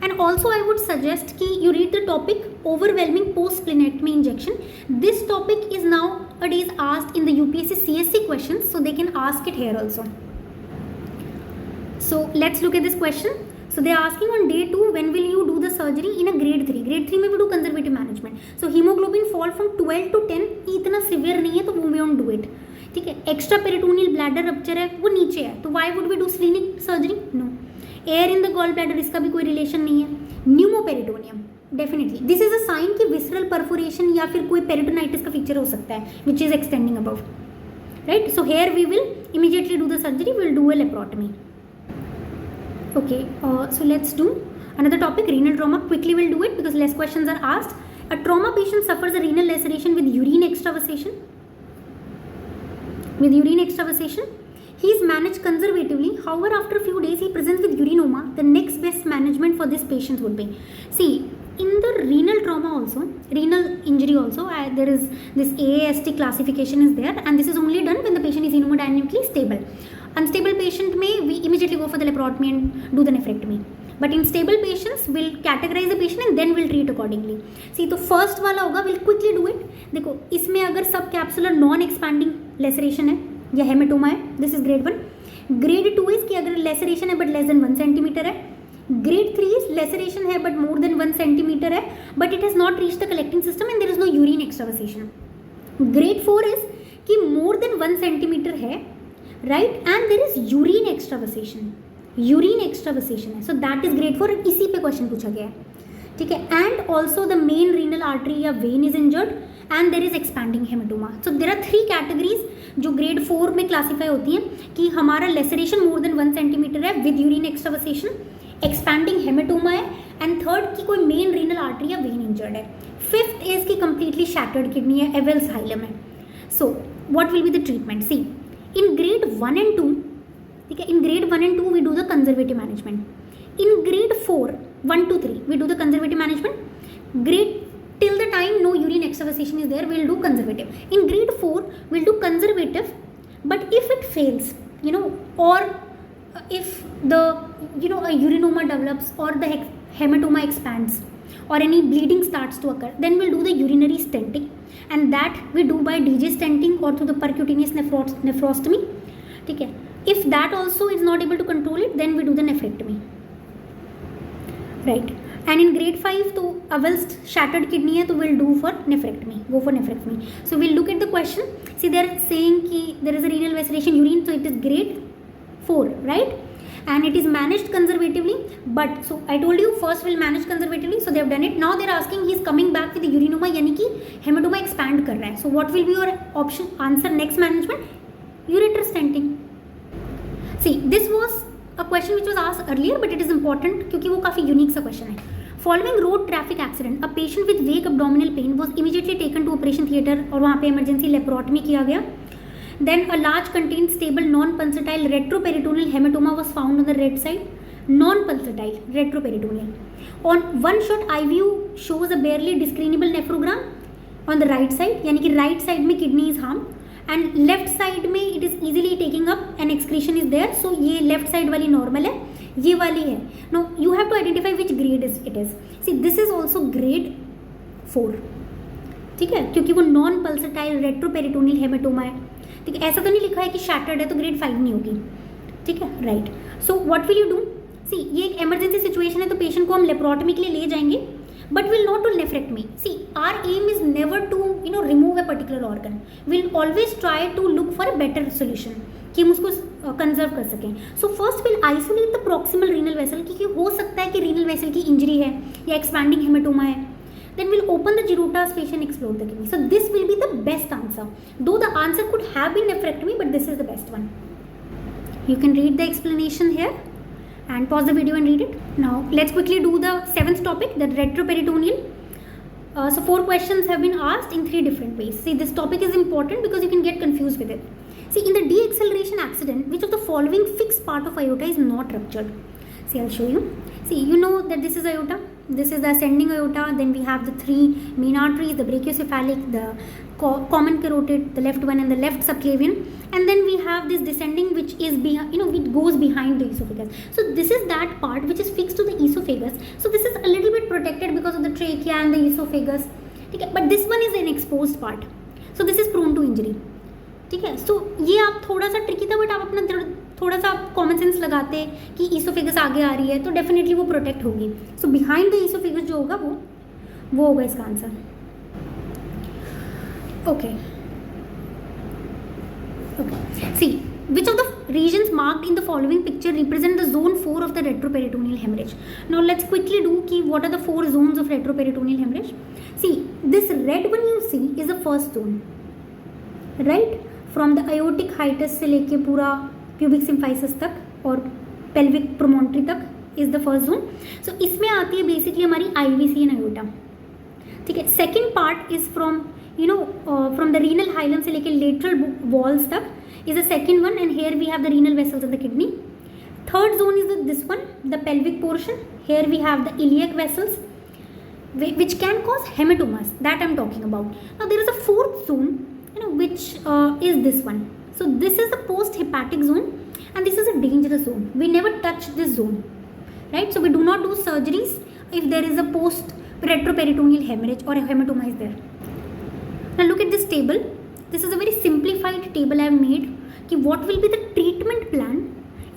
And also I would suggest कि you read the topic overwhelming post splenectomy injection. This topic is nowadays asked in the UPSC CSC questions, so they can ask it here also. So let's look at this question. So they are asking on day 2 when will you do the surgery in a grade 3. Grade 3 में we do conservative management. So hemoglobin fall from 12 to 10 इतना severe नहीं है तो we won't do it. ठीक है, extra peritoneal bladder rupture है वो नीचे है तो why would we do splenic surgery? No. Air in the gall bladder इसका भी कोई रिलेशन नहीं है. Pneumoperitoneum definitely this is a sign कि विसरल परफोरेशन या फिर कोई पेरिटोनाइटिस का फीचर हो सकता है which is extending above, right. So here we will immediately do the surgery, will do a laparotomy. Okay, so let's do another topic, renal trauma. Quickly we'll do it because less questions are asked. A trauma patient suffers a renal laceration with urine extravasation. He is managed conservatively. However, after a few days he presents with urinoma. The next best management for this patient would be, see, in the renal trauma also, renal injury also, there is this AAST classification is there, and this is only done when the patient is hemodynamically stable. Unstable patient may we immediately go for the laparotomy and do the nephrectomy. But in stable patients we'll categorize the patient and then we'll treat accordingly. See, तो first वाला होगा we'll quickly do it. देखो इसमें अगर सब capsular non expanding laceration है या hematoma है, this is grade 1. Grade 2 is कि अगर लेसरेशन है बट लेस देन 1 सेंटीमीटर है. ग्रेड 3 इज लेसरेशन है बट मोर देन 1 सेंटीमीटर है but it has not reach the collecting system and there is no urine extravasation. Grade 4 is कि more than 1 centimetre है, right, and there is urine extravasation है. So that is grade 4. इसी पे question पूछा गया है, ठीक है. And also the main renal artery या vein is injured and there is expanding hematoma. So there are 3 categories जो ग्रेड 4 में क्लासीफाई होती हैं कि हमारा लेसरेशन मोर देन 1 सेंटीमीटर है with urine extravasation, expanding hematoma है, एंड थर्ड की कोई मेन रीनल आर्टरी या वेन इंजर्ड है. फिफ्थ इज की कंप्लीटली शैटर्ड किडनी है, एवेल्स हाइलम है. So what will be the treatment? See, in grade 1 and 2, ठीक है, in grade 1 and 2 we do the conservative management. In grade 4 1 to 3 we do the conservative management. Grade till the time no urine extravasation is there we'll do conservative. In grade 4 we'll do conservative, but if it fails, or if the a urinoma develops or the hematoma expands or any bleeding starts to occur, then we'll do the urinary stenting, and that we do by DJ stenting or through the percutaneous nephrostomy. ठीक है. If that also is not able to control it, then we do the nephrectomy. Right. And in grade 5 तो avulsed shattered kidney है तो we'll do for nephrectomy, go for nephrectomy. So we'll look at the question. See, they're saying कि there is a renal laceration urine, so it is grade 4, right? And it is managed conservatively, but so I told you first we'll manage conservatively, so they have done it. Now they're asking he is coming back with the urinoma, यानी कि hematoma expand कर रहा है. So what will be your option? Answer next management, ureter stenting. See, this was a question which was asked earlier, but it is important क्योंकि वो काफ़ी unique सा question है. Following road traffic accident, a patient with vague abdominal pain was immediately taken to operation theatre और वहाँ पे emergency laparotomy किया गया. Then a large contained stable non-pulsatile retroperitoneal hematoma was found on the right side. Non-pulsatile retroperitoneal. On one shot eye view shows a barely discernible nephrogram on the right side, यानी कि right side में kidney is harmed. And left side में it is easily taking up and excretion is there. So ये left side वाली normal है, ये वाली है. Now you have to identify which grade it is. See, this is also grade 4. ठीक है, क्योंकि वो नॉन पल्सेटाइल रेट्रोपेरिटोनियल हेमेटोमा है. ठीक है, ऐसा तो नहीं लिखा है कि शैटर्ड है तो ग्रेड 5 नहीं होगी. ठीक है, right. So what will you do? See, ये एक इमरजेंसी सिचुएशन है तो पेशेंट को हम लेप्रोटमी के लिए ले जाएंगे, but will not do nephrectomy. See, our aim is never to remove a particular organ. Will always try to look for a better solution कि हम उसको कंजर्व कर सकें. So first will isolate the proximal renal vessel, क्योंकि हो सकता है कि रीनल वेसल की इंजरी है या एक्सपैंडिंग हेमेटोमा है. Then we'll open the Girotta space and explore the kidney. So this will be the best answer. Though the answer could have been nephrectomy, but this is the best one. You can read the explanation here and pause the video and read it. Now let's quickly do the 7th topic, the retroperitoneal. So 4 questions have been asked in 3 different ways. See, this topic is important because you can get confused with it. See, in the deacceleration accident, which of the following fixed part of aorta is not ruptured? See, I'll show you. See, you know that this is aorta. This is the ascending aorta. Then we have the 3 main arteries, the brachiocephalic, the common carotid, the left one, and the left subclavian. And then we have this descending, which is it goes behind the esophagus. So this is that part which is fixed to the esophagus. So this is a little bit protected because of the trachea and the esophagus. Okay, but this one is an exposed part. So this is prone to injury. ठीक है, सो ये आप थोड़ा सा tricky था, but आप अपना थोड़ा सा कॉमन सेंस लगाते कि ईसोफेगस आगे आ रही है तो डेफिनेटली वो प्रोटेक्ट होगी. सो बिहाइंड द ईसोफेगस जो होगा वो होगा इसका answer. Okay, see, which of the regions marked in the following picture represent the zone 4 of the retroperitoneal hemorrhage? Now let's quickly do what are the 4 zones of retroperitoneal hemorrhage. See, this red one you see is the first zone, right? From the aortic hiatus से लेके पूरा pubic symphysis तक और pelvic promontory तक is the first zone. सो इसमें आती है basically हमारी IVC एंड aorta. ठीक है, second part is from from the renal hilum से लेके लेटरल वॉल्स तक is the second one, and here we have the renal vessels of the kidney. Third zone is this one, the pelvic portion. Here we have the iliac vessels which can cause hematomas, that I am talking about. Now there is a fourth zone, which is this one. So this is the post hepatic zone and this is a dangerous zone. We never touch this zone, right? So we do not do surgeries if there is a post retroperitoneal hemorrhage or a hematoma is there. Now look at this table. This is a very simplified table I have made ki what will be the treatment plan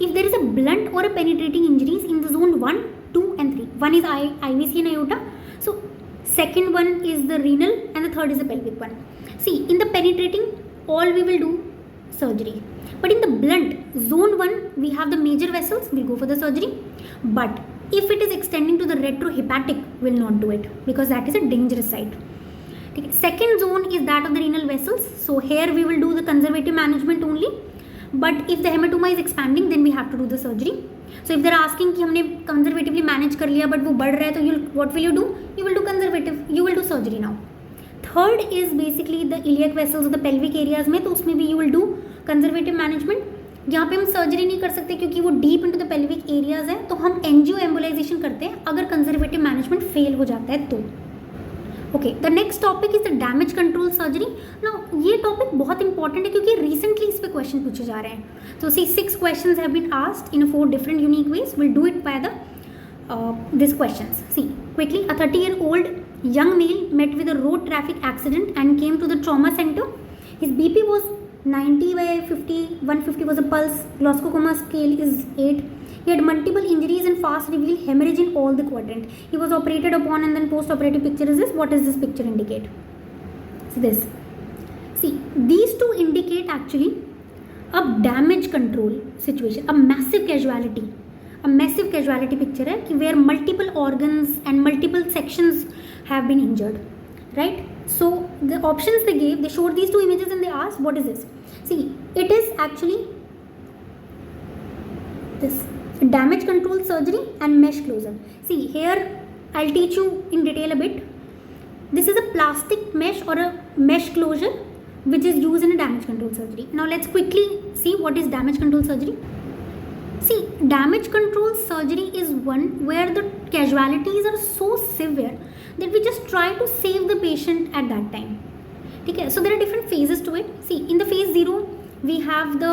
if there is a blunt or a penetrating injuries in the zone 1, 2 and 3. One is IVC and aorta. So second one is the renal and the third is the pelvic one. See, in the penetrating, all we will do surgery. But in the blunt, zone 1, we have the major vessels, we'll go for the surgery. But if it is extending to the retrohepatic, we'll not do it because that is a dangerous site. Okay. Second zone is that of the renal vessels. So here we will do the conservative management only. But if the hematoma is expanding, then we have to do the surgery. So if they're asking कि हमने conservatively manage कर लिया but वो बढ़ रहा है तो what will you do? You will do conservative. You will do surgery now. Third is basically the iliac vessels the pelvic areas में, तो उसमें भी you will do conservative management. यहाँ पे हम सर्जरी नहीं कर सकते क्योंकि वो deep into the pelvic areas है, तो हम एंजियो एम्बोलाइजेशन करते हैं अगर कंजर्वेटिव मैनेजमेंट फेल हो जाता है तो. Okay, the next topic is the damage control surgery. Now ये टॉपिक बहुत इंपॉर्टेंट है क्योंकि रिसेंटली इस पे क्वेश्चन पूछे जा रहे हैं. तो see 6 questions have been asked in 4 different unique ways. Will do it by the this questions. See quickly, a 30-year-old young male met with a road traffic accident and came to the trauma center. His BP was 90/50, 150 was a pulse, Glasgow scale is 8. He had multiple injuries and fast reveal hemorrhage in all the quadrant. He was operated upon and then post-operative picture is this. What does this picture indicate? So this. See, these two indicate actually a damage control situation, a massive casualty. A massive casualty picture है कि where multiple organs and multiple sections have been injured, right? So the options they gave, they showed these two images and they asked, what is this? See, it is actually this damage control surgery and mesh closure. See here, I'll teach you in detail a bit. This is a plastic mesh or a mesh closure which is used in a damage control surgery. Now let's quickly see what is damage control surgery. See, damage control surgery is one where the casualties are so severe that we just try to save the patient at that time. Okay, so there are different phases to it. See, in the phase 0, we have the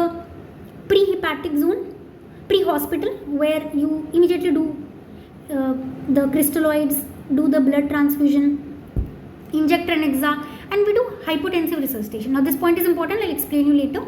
prehepatic zone. pre-hospital, where you immediately do the crystalloids, do the blood transfusion, inject Trenexa, and we do hypotensive resuscitation. Now this point is important, I'll explain you later.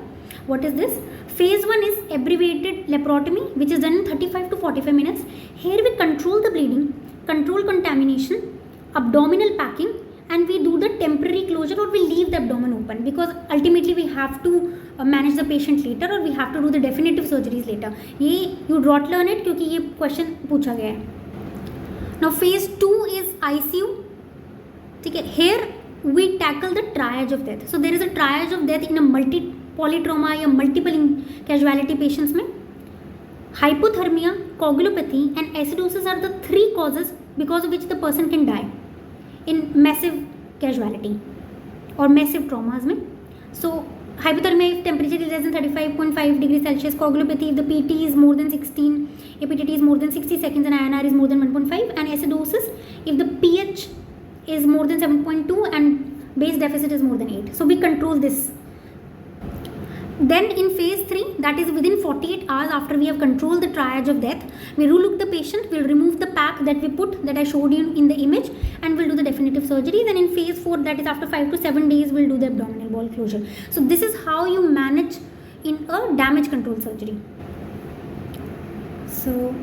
What is this? Phase 1 is abbreviated laparotomy, which is done in 35 to 45 minutes. Here we control the bleeding, control contamination, abdominal packing, and we do the temporary closure, or we leave the abdomen open, because ultimately we have to manage the patient later, or we have to do the definitive surgeries later. ये you dot learn it क्योंकि ये question पूछा गया है. Now phase 2 is ICU. ठीक है, here we tackle the triage of death. So there is a triage of death in a polytrauma या multiple casualty patients में. Hypothermia, coagulopathy and acidosis are the 3 causes because of which the person can die in massive casualty or massive traumas में. So hypothermia if temperature is less than 35.5 degrees Celsius, coagulopathy if the PT is more than 16, APTT is more than 60 seconds and INR is more than 1.5, and acidosis if the pH is more than 7.2 and base deficit is more than 8. So we control this. Then in phase 3, that is within 48 hours after we have controlled the triage of death, we relook the patient, we'll remove the pack that we put, that I showed you in the image, and we'll do the definitive surgeries. And in phase 4, that is after 5 to 7 days, we'll do the abdominal wall closure. So this is how you manage in a damage control surgery. So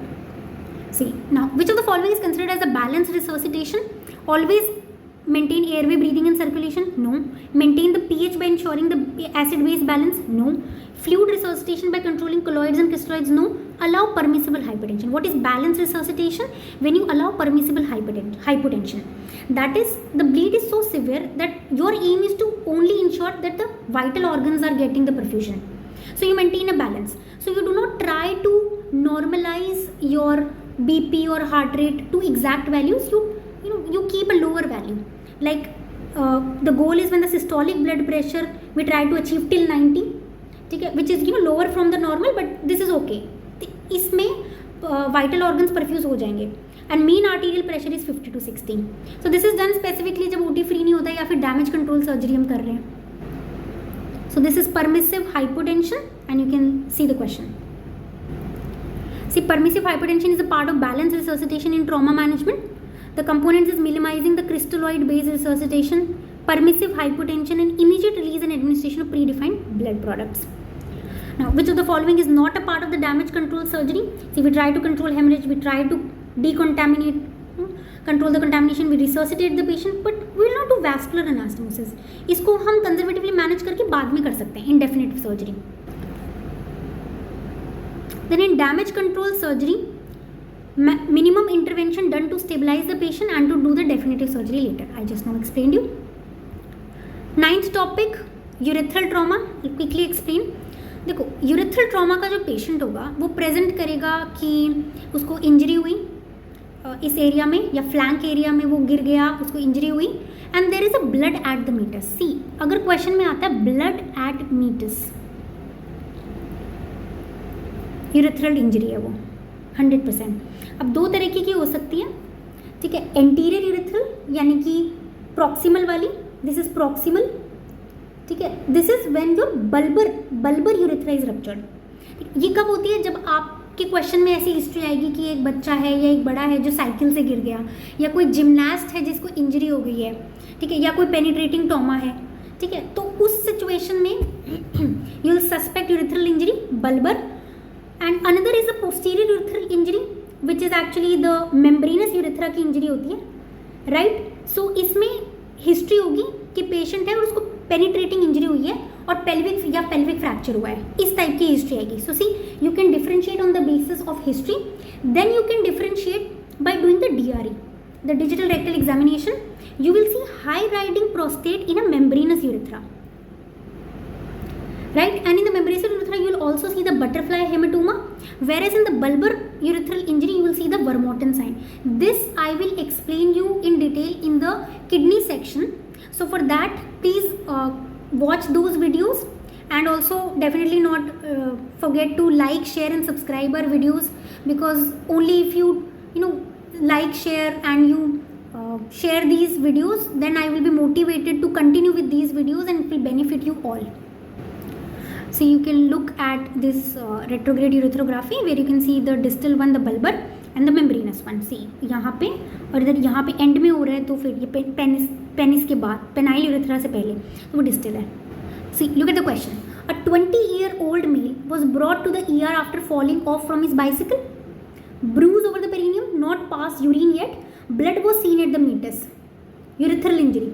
see, now which of the following is considered as a balanced resuscitation? Always maintain airway, breathing and circulation? No. Maintain the pH by ensuring the acid-base balance? No. Fluid resuscitation by controlling colloids and crystalloids? No. Allow permissible hypertension. What is balanced resuscitation? When you allow permissible hypotension. That is, the bleed is so severe that your aim is to only ensure that the vital organs are getting the perfusion. So you maintain a balance. So you do not try to normalize your BP or heart rate to exact values. You keep a lower value. Like the goal is when the systolic blood pressure we try to achieve till 90, which is lower from the normal, but this is okay. इसमें vital organs perfuse हो जाएंगे. And mean arterial pressure is 50 to 60. So this is done specifically जब OT free नहीं होता है या फिर damage control surgery हम कर रहे हैं. So this is permissive hypotension, and you can see the question. See, permissive hypotension is a part of balanced resuscitation in trauma management. The components is minimizing the crystalloid based resuscitation, permissive hypotension, and immediate release and administration of predefined blood products. Now, which of the following is not a part of the damage control surgery? See, we try to control hemorrhage, we try to decontaminate, control the contamination, we resuscitate the patient, but we will not do vascular anastomosis. इसको हम conservatively manage करके बाद में कर सकते हैं in definitive surgery. Then in damage control surgery, minimum intervention done to stabilize the patient and to do the definitive surgery later. I just now explained you. 9th topic, urethral trauma. I'll quickly explain. देखो, urethral trauma का जो patient होगा वो present करेगा कि उसको injury हुई इस एरिया में या फ्लैंक एरिया में, वो गिर गया, उसको इंजरी हुई, and there is a blood at the meatus. See, अगर क्वेश्चन में आता है blood at meatus, urethral injury है वो 100%. अब 2 तरीके की हो सकती है, ठीक है. एंटीरियर यूरेथ्रल यानी कि प्रॉक्सिमल वाली, दिस इज प्रॉक्सिमल, ठीक है. This is when your bulbar urethra is ruptured. ये कब होती है? जब आपके क्वेश्चन में ऐसी हिस्ट्री आएगी कि एक बच्चा है या एक बड़ा है जो साइकिल से गिर गया, या कोई जिमनास्ट है जिसको इंजरी हो गई है, ठीक है, या कोई पेनिट्रेटिंग ट्रॉमा है, ठीक है. तो उस सिचुएशन में you will suspect urethral injury, bulbar. And another is the posterior urethral injury which is actually the membranes urethra की इंजरी होती है, राइट. सो इसमें हिस्ट्री होगी कि पेशेंट है और उसको पेनिट्रेटिंग इंजरी हुई है और पेल्विक फ्रैक्चर हुआ है, इस टाइप की हिस्ट्री आएगी. So see, you can differentiate on the basis of history. Then you can differentiate by doing the DRE, the digital rectal examination. You will see high riding prostate in a membranous urethra, right? And in the membranous urethra you will also see the butterfly hematoma, whereas in the bulbar urethral injury you will see the Vermorten sign. This I will explain you in detail in the kidney section. So for that, please watch those videos, and also definitely not forget to like, share and subscribe our videos, because only if you like, share and you share these videos, then I will be motivated to continue with these videos and it will benefit you all. So you can look at this retrograde urethroplasty where you can see the distal one, the bulbar and the membranous one. See यहाँ पे और इधर यहाँ पे and में हो रहा है, तो फिर ये पेनिस के बाद, पेनाइल यूरेथ्रा से पहले, तो वो डिस्टल है. See, look at the question. A 20-year-old male was brought to the ER after falling off from his bicycle. Bruise over the perineum, not past urine yet. Blood was seen at the meatus. Urethral injury.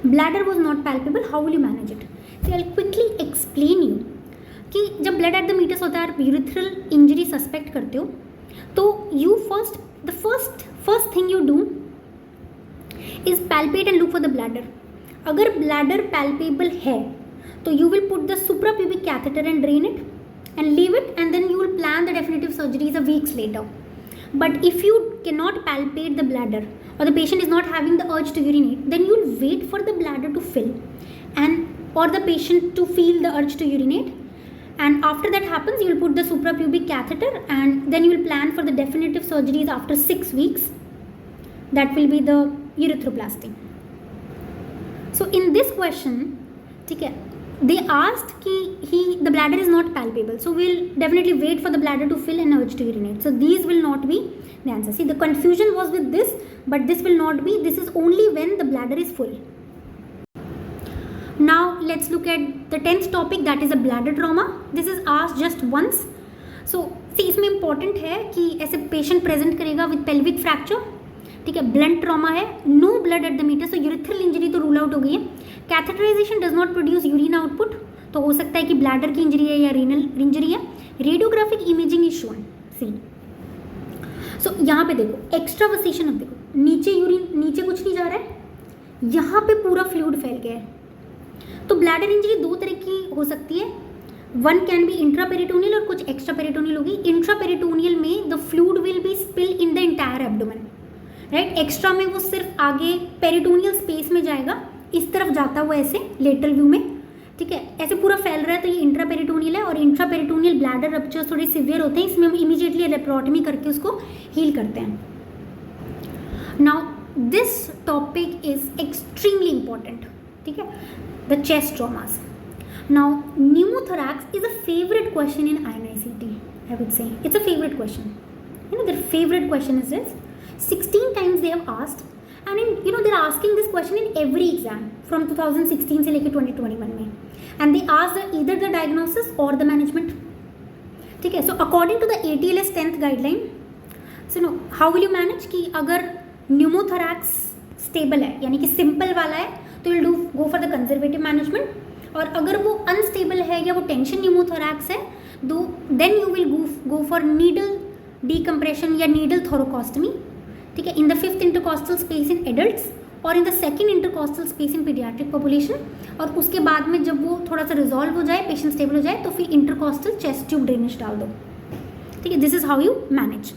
Bladder was not palpable. How will you manage it? So I'll quickly explain you कि जब blood at the meatus होता है, आप urethral injury suspect करते हो, तो you first thing you do is palpate and look for the bladder. अगर bladder palpable है तो you will put the suprapubic catheter and drain it and leave it, and then you will plan the definitive surgeries a weeks later. But if you cannot palpate the bladder or the patient is not having the urge to urinate, then you will wait for the bladder to fill and or the patient to feel the urge to urinate, and after that happens you will put the suprapubic catheter, and then you will plan for the definitive surgeries after 6 weeks. That will be the urethroplasty. So in this question, ठीक है, they asked कि the bladder is not palpable, so we'll definitely wait for the bladder to fill and urge to urinate. So these will not be the answer. See, the confusion was with this, but this will not be. This is only when the bladder is full. Now let's look at the 10th topic, that is a bladder trauma. This is asked just once. So see, इसमें important है कि ऐसे patient present करेगा with pelvic fracture, ठीक है, blunt trauma है, no blood at the meatus, so urethral injury तो rule out हो गई है. Catheterization does not produce urine output, तो हो सकता है कि ब्लैडर की इंजरी है या रीनल इंजरी है. Radiographic imaging is shown. See, so यहाँ पे देखो एक्स्ट्रावसेशन, अब देखो नीचे यूरिन, नीचे कुछ नहीं जा रहा है, यहाँ पे पूरा फ्लूइड फैल गया है. तो ब्लैडर इंजरी दो तरह की हो सकती है. वन कैन बी इंट्रापेरिटोनियल और कुछ एक्स्ट्रा पेरिटोनियल होगी. इंट्रापेरिटोनियल में the fluid will be spill in the entire abdomen, right. Extra में वो सिर्फ आगे पेरिटोनियल स्पेस में जाएगा, इस तरफ जाता हुआ ऐसे लेटरल व्यू में, ठीक है, ऐसे पूरा फैल रहा है, तो ये इंट्रापेरिटोनियल है. और इंट्रापेरिटोनियल ब्लैडर रप्चर्स थोड़े सिवियर होते हैं, इसमें हम इमीडिएटली लेप्रोटमी करके उसको हील करते हैं. Now this topic is extremely important, ठीक है, the chest traumas. Now pneumothorax is a favorite question in INICT. I would say it's a favorite question. You know, their favorite question is this. 16 times they have asked, and they're asking this question in every exam from 2016 से लेके 2021 में, and they ask either the diagnosis or the management, ठीक है. So according to the ATLS 10th guideline, so how will you manage कि अगर pneumothorax stable है, यानी कि simple वाला है, तो you'll go for the conservative management, और अगर वो unstable है या वो tension pneumothorax है, then you will go for needle decompression या needle thoracostomy, ठीक है, in the 5th intercostal space in adults और in the 2nd intercostal space in paediatric population. और उसके बाद में जब वो थोड़ा सा रिजॉल्व हो जाए, पेशेंट स्टेबल हो जाए, तो फिर इंटरकॉस्टल चेस्ट ट्यूब ड्रेनेज डाल दो, ठीक है. This is how you manage.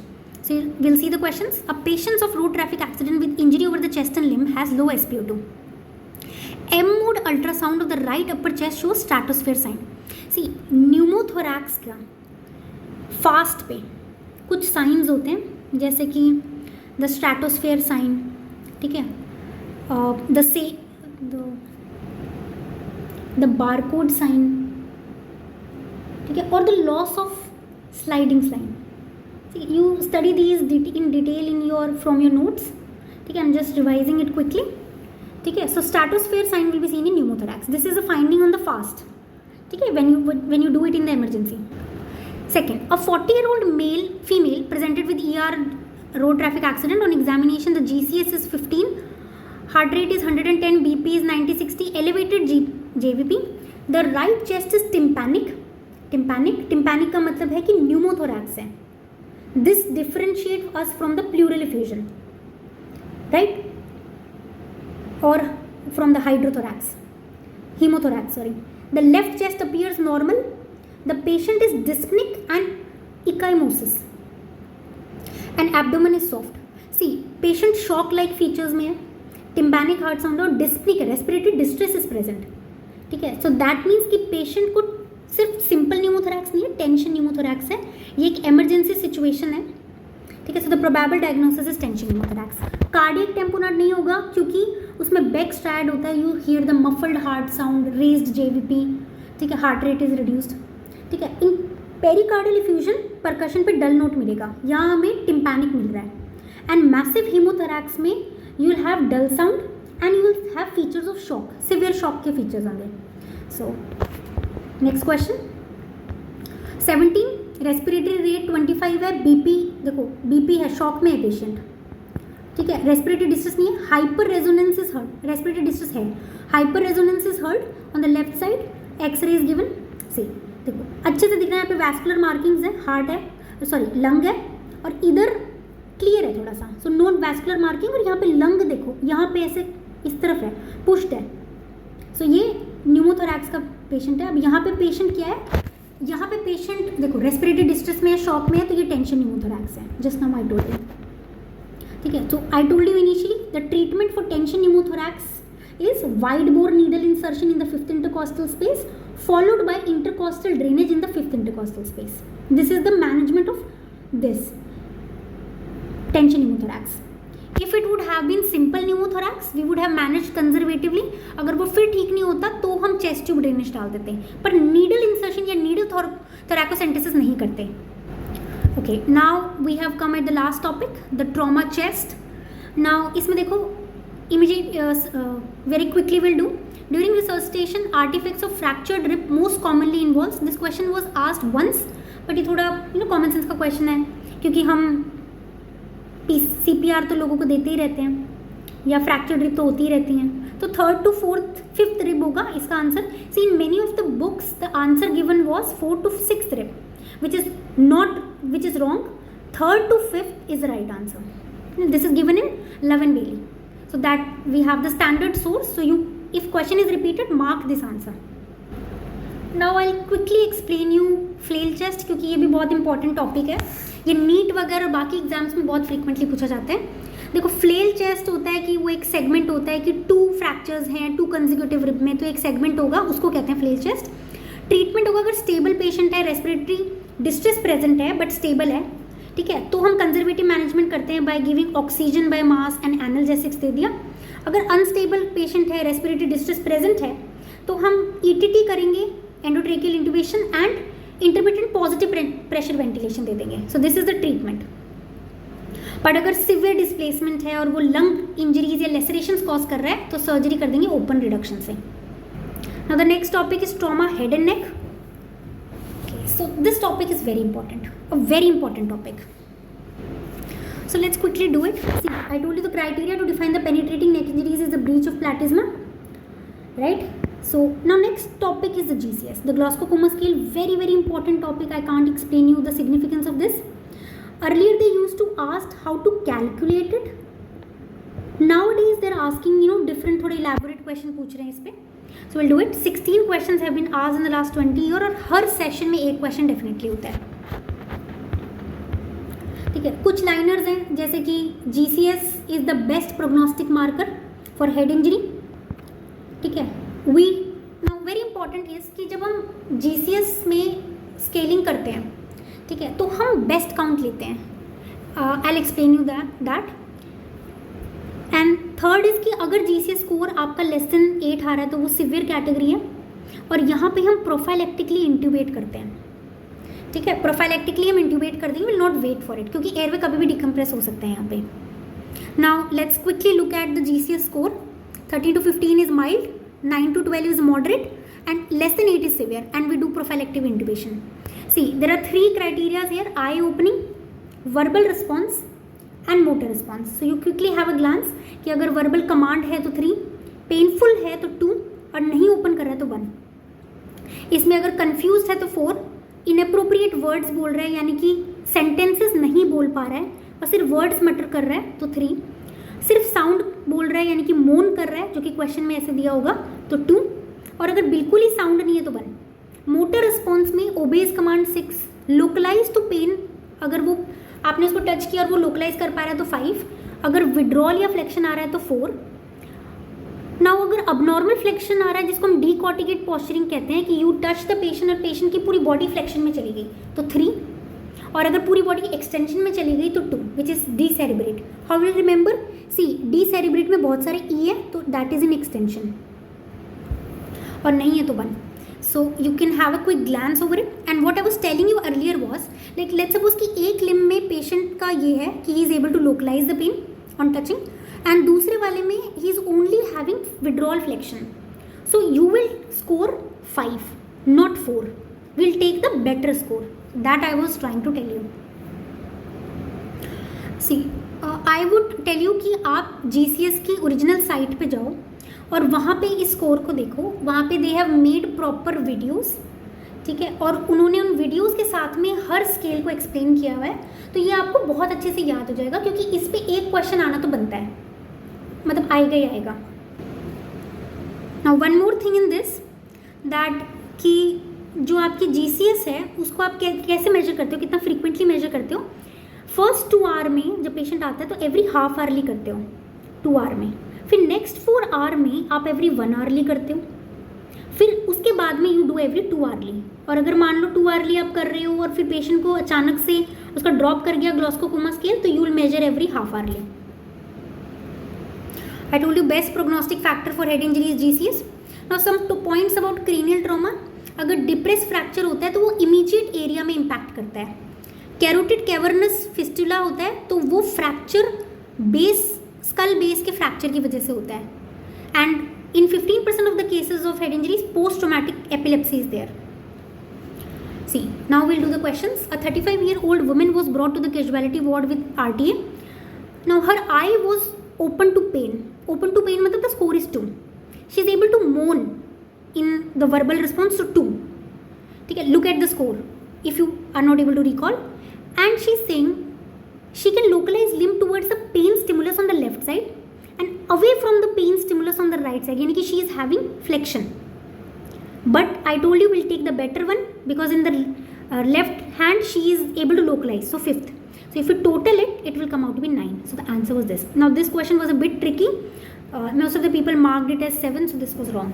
So will see the questions. A patient of road traffic accident with injury over the chest and limb has low SpO2. M mode ultrasound of the right upper chest shows stratosphere sign. See, pneumothorax का fast पे कुछ science होते हैं, जैसे कि the स्ट्रैटोस्फेयर sign, ठीक है, the barcode sign, ठीक है, और the loss of sliding sign. You study these in detail in from your notes, ठीक है. I am just revising it quickly, ठीक है. So stratosphere sign will be seen in pneumothorax. This is a finding on the FAST, ठीक है, when you do it in the emergency. Second, a 40-year-old female presented with ER road traffic accident. On examination, the GCS is 15, heart rate is 110, BP is 90/60, elevated JVP. The right chest is tympanic. Tympanic का मतलब है कि pneumothorax है. This differentiates us from the pleural effusion, right? Or from the hemothorax, sorry. The left chest appears normal. The patient is dyspneic and ecchymosis, and abdomen is soft. See, patient shock-like features में है, tympanic heart sound और dyspneic respiratory distress is present, ठीक है. So that means कि patient को सिर्फ simple pneumothorax नहीं है, tension pneumothorax है, ये एक emergency situation है, ठीक है. So the probable diagnosis is tension pneumothorax. Cardiac tamponade नहीं होगा क्योंकि उसमें Beck's triad होता है. You hear the muffled heart sound, raised JVP, ठीक है, हार्ट रेट इज रिड्यूस्ड, ठीक है। इन पेरिकार्डियल इफ्यूजन परकशन पे डल नोट मिलेगा, यहाँ हमें टिम्पैनिक मिल रहा है। एंड मैसिव हीमोथोरैक्स में you will have dull sound and you will have features of shock, severe shock के फीचर्स आएंगे। So next question 17, respiratory rate 25 है, बीपी देखो बीपी है, शॉक में है पेशेंट, ठीक है। रेस्पिरेटरी डिस्ट्रेस नहीं है, hyper resonance is heard, respiratory distress है, hyper resonance is heard on the left side, x ray is given. See देखो अच्छे से दिख रहा है, यहाँ पे वैस्कुलर मार्किंग्स है, हार्ट है, सॉरी लंग है, और इधर क्लियर है थोड़ा सा, सो नो वैस्कुलर मार्किंग, और यहाँ पे लंग देखो, यहाँ पे ऐसे इस तरफ है, पुश्ड है, सो ये न्यूमोथोरैक्स का पेशेंट है। अब यहाँ पे पेशेंट क्या है, यहाँ पे पेशेंट देखो रेस्पिरेटरी डिस्ट्रेस में है, शॉक में है, तो ये टेंशन न्यूमोथोरैक्स है, just now I told you, ठीक है। तो आई told you initially the treatment for tension pneumothorax is wide bore needle insertion in the fifth intercostal space followed by intercostal drainage in the fifth intercostal space. This is the management of this tension pneumothorax. If it would have been simple pneumothorax, we would have managed conservatively. अगर वो फिर ठीक नहीं होता तो हम chest tube drainage डाल देते हैं, पर needle insertion या needle thoracocentesis नहीं करते. Okay, now we have come at the last topic, the trauma chest. Now इसमें देखो immediate very quickly we'll do. During resuscitation, artifacts of fractured rib most commonly involves. This question was asked once, but ये थोड़ा common sense का question है, क्योंकि हम CPR तो लोगों को देते ही रहते हैं, या fractured rib तो होती ही रहती हैं, तो 3rd to 4th 5th rib होगा इसका answer. See, in many of the books the answer given was 4th to 6th rib, which is wrong. 3rd to 5th is the right answer. This is given in Love and Bailey. So that we have the standard source. So you, if question is repeated, mark this answer. Now I'll quickly explain you flail chest, क्योंकि ये भी बहुत important topic है, ये NEET वगैरह और बाकी exams में बहुत फ्रीक्वेंटली पूछा जाता है. देखो फ्लेल चेस्ट होता है कि वो एक सेगमेंट होता है कि 2 फ्रैक्चर्स हैं 2 कंसेक्यूटिव रिब में, तो एक सेगमेंट होगा, उसको कहते हैं फ्लेल चेस्ट. ट्रीटमेंट होगा अगर स्टेबल पेशेंट है, रेस्पिरेटरी डिस्ट्रेस प्रेजेंट है बट स्टेबल है, ठीक है, तो हम कंजर्वेटिव मैनेजमेंट करते हैं by giving oxygen by mask and analgesics दे दिया. अगर अनस्टेबल पेशेंट है, रेस्पिरेटरी डिस्ट्रेस प्रेजेंट है, तो हम ईटीटी करेंगे, endotracheal intubation and intermittent positive pressure ventilation दे देंगे. So this is the treatment. But अगर सिवियर डिस्प्लेसमेंट है और वो लंग इंजरीज या लेसरेशंस कॉज कर रहा है, तो सर्जरी कर देंगे ओपन रिडक्शन से. Now the next topic is trauma head and neck. So this topic is very important, a very important topic. So let's quickly do it. See, I told you the criteria to define the penetrating neck injuries is the breach of platysma, right? So now next topic is the GCS, the Glasgow Coma Scale. Very very important topic. I can't explain you the significance of this. Earlier they used to ask how to calculate it. Nowadays they're asking different थोड़े elaborate question पूछ रहे हैं इस पे. So we'll do it. 16 questions have been asked in the last 20 years और हर session में एक question definitely होता है, ठीक है. कुछ लाइनर्स हैं जैसे कि GCS is the best prognostic marker for head injury, ठीक है. We now very important is कि जब हम GCS में स्केलिंग करते हैं, ठीक है, तो हम बेस्ट काउंट लेते हैं. आई will explain you that. And third is कि अगर GCS स्कोर आपका लेस देन 8 आ रहा है तो वो सिवियर कैटेगरी है, और यहाँ पे हम प्रोफाइलेक्टिकली इंट्यूबेट करते हैं, ठीक है. प्रोफाइलेक्टिकली हम इंट्यूबेट कर देंगे, will not wait for it, क्योंकि एयरवे कभी भी डिकम्प्रेस हो सकता है यहाँ पे. Now let's quickly look at the GCS score. 13 to 15 is mild, 9 to 12 is moderate, and less than 8 is severe, and we do prophylactic intubation. See there are 3 criterias here: eye opening, verbal response and motor response. So you quickly have a glance कि अगर verbal command है तो 3, painful है तो 2, और नहीं open कर रहा है तो 1. इसमें अगर कंफ्यूज है तो 4, इनअप्रोप्रिएट वर्ड्स बोल रहा है यानी कि सेंटेंसेस नहीं बोल पा रहा है और सिर्फ वर्ड्स मटर कर रहा है तो 3, सिर्फ साउंड बोल रहा है यानी कि मोन कर रहा है जो कि क्वेश्चन में ऐसे दिया होगा तो 2, और अगर बिल्कुल ही साउंड नहीं है तो 1. मोटर रिस्पॉन्स में obeys command 6, localise to pain, अगर वो आपने उसको टच किया और वो लोकलाइज कर पा रहा है तो 5, अगर विड्रॉल या फ्लेक्शन आ रहा है तो 4. नाउ अगर अबनॉर्मल फ्लेक्शन आ रहा है जिसको हम डीकॉर्टिकेट पॉस्चरिंग कहते हैं कि यू टच द पेशेंट और पेशेंट की पूरी बॉडी फ्लेक्शन में चली गई तो 3, और अगर पूरी बॉडी एक्सटेंशन में चली गई तो 2, which is decerebrate. How will remember? See decerebrate में बहुत सारे ई है तो दैट इज इन एक्सटेंशन, और नहीं है तो 1. So you can have a quick glance over it. And what I was telling you earlier was, like let's suppose कि एक limb में patient का ये है कि he is able to localize the pain on touching, and दूसरे वाले में he is only having withdrawal flexion. So you will score 5, not 4. We'll take the better score. That I was trying to tell you. See, I would tell you कि आप GCS की original site पे जाओ और वहाँ पे इस score को देखो. वहाँ पे they have made proper videos, ठीक है, और उन्होंने उन वीडियोस के साथ में हर स्केल को एक्सप्लेन किया हुआ है. तो ये आपको बहुत अच्छे से याद हो जाएगा, क्योंकि इस पे एक क्वेश्चन आना तो बनता है, मतलब आएगा ही आएगा. Now one more thing in this, that कि जो आपकी GCS है उसको आप कैसे मेजर करते हो, कितना फ्रीक्वेंटली मेजर करते हो. फर्स्ट 2 आवर में जब पेशेंट आता है तो एवरी हाफ आवरली करते हो 2 आवर में. फिर नेक्स्ट 4 आवर में आप एवरी 1 आवरली करते हो. फिर उसके बाद में यू डू एवरी 2 आवरली. और अगर मान लो 2 आवरली आप कर रहे हो और फिर पेशेंट को अचानक से उसका ड्रॉप कर गया ग्लॉस्कोकोमा स्केल, तो you will measure every half hourly. I told you best prognostic factor for head injury is GCS. Now some points about cranial trauma. अगर डिप्रेस फ्रैक्चर होता है तो वो इमीडिएट एरिया में इम्पैक्ट करता है. कैरोटिड कैवर्नस फिस्टुला होता है तो वो फ्रैक्चर बेस, स्कल बेस के फ्रैक्चर की वजह से होता है. And in 15% of the cases of head injuries post traumatic epilepsy is there. See now will do the questions. A 35-year-old woman was brought to the casualty ward with RTA. Now her eye was open to pain. Open to pain मतलब the score is 2. She is able to moan in the verbal response to 2. ठीक है, look at the score if you are not able to recall. And she is saying she can localize limb towards the pain stimulus on the left side and away from the pain stimulus on the right side. यानी कि she is having flexion. But I told you we'll take the better one because in the left hand she is able to localize. So 5th. So if you total it, it will come out to be 9. So the answer was this. Now this question was a bit tricky. Most of the people marked it as 7, so this was wrong.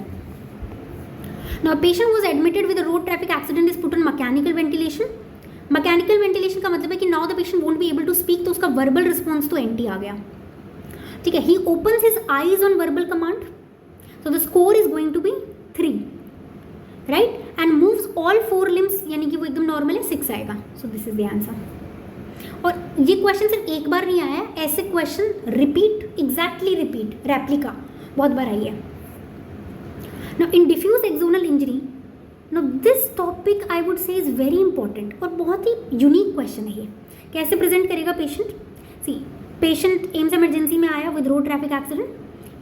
Now a patient who was admitted with a road traffic accident is put on mechanical ventilation. Mechanical ventilation का मतलब है कि now the patient won't be able to speak, तो उसका verbal response तो NT आ गया. ठीक है, he opens his eyes on verbal command, so the score is going to be 3, right, and moves all 4 limbs, यानी कि वो एकदम नॉर्मल है, 6 आएगा. So this is the answer. और ये क्वेश्चन सिर्फ एक बार नहीं आया है, ऐसे question repeat, exactly repeat, replica बहुत बार आई है. Now in diffuse axonal injury, Now this topic I would say is very important और बहुत ही यूनिक क्वेश्चन है ये. कैसे प्रेजेंट करेगा patient? See, patient AIIMS emergency में आया with road traffic accident,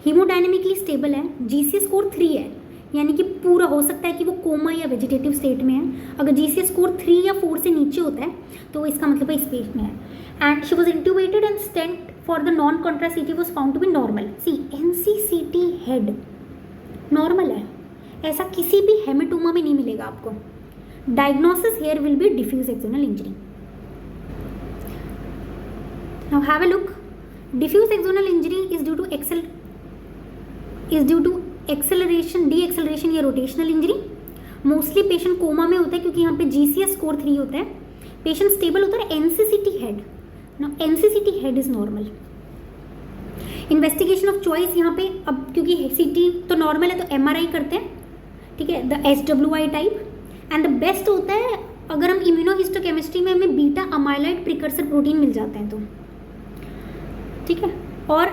haemodynamically stable है, GCS स्कोर 3 है, यानी कि पूरा हो सकता है कि वो कोमा या वेजिटेटिव स्टेट में है. अगर GCS स्कोर 3 या 4 से नीचे होता है तो इसका मतलब इस पेज में है. And she was intubated and stent for the non contrast CT was found to be normal. See, NCCT head normal है, ऐसा किसी भी हेमेटोमा में नहीं मिलेगा आपको. Diagnosis here will be diffuse axonal injury. Now have a look. Diffuse axonal injury is due to acceleration, deceleration या rotational injury. Mostly patient coma में होता है क्योंकि यहाँ पे GCS स्कोर 3 होता है. पेशेंट स्टेबल होता है. NCCT head, now NCCT head is normal. Investigation of choice यहाँ पे, अब क्योंकि CT तो नॉर्मल है तो MRI करते हैं, ठीक है, the SWI type. And the best होता है अगर हम इम्यूनोहिस्टोकेमिस्ट्री में हमें बीटा अमाइलॉइड प्रिकर्सर प्रोटीन मिल जाते हैं तो, ठीक है. और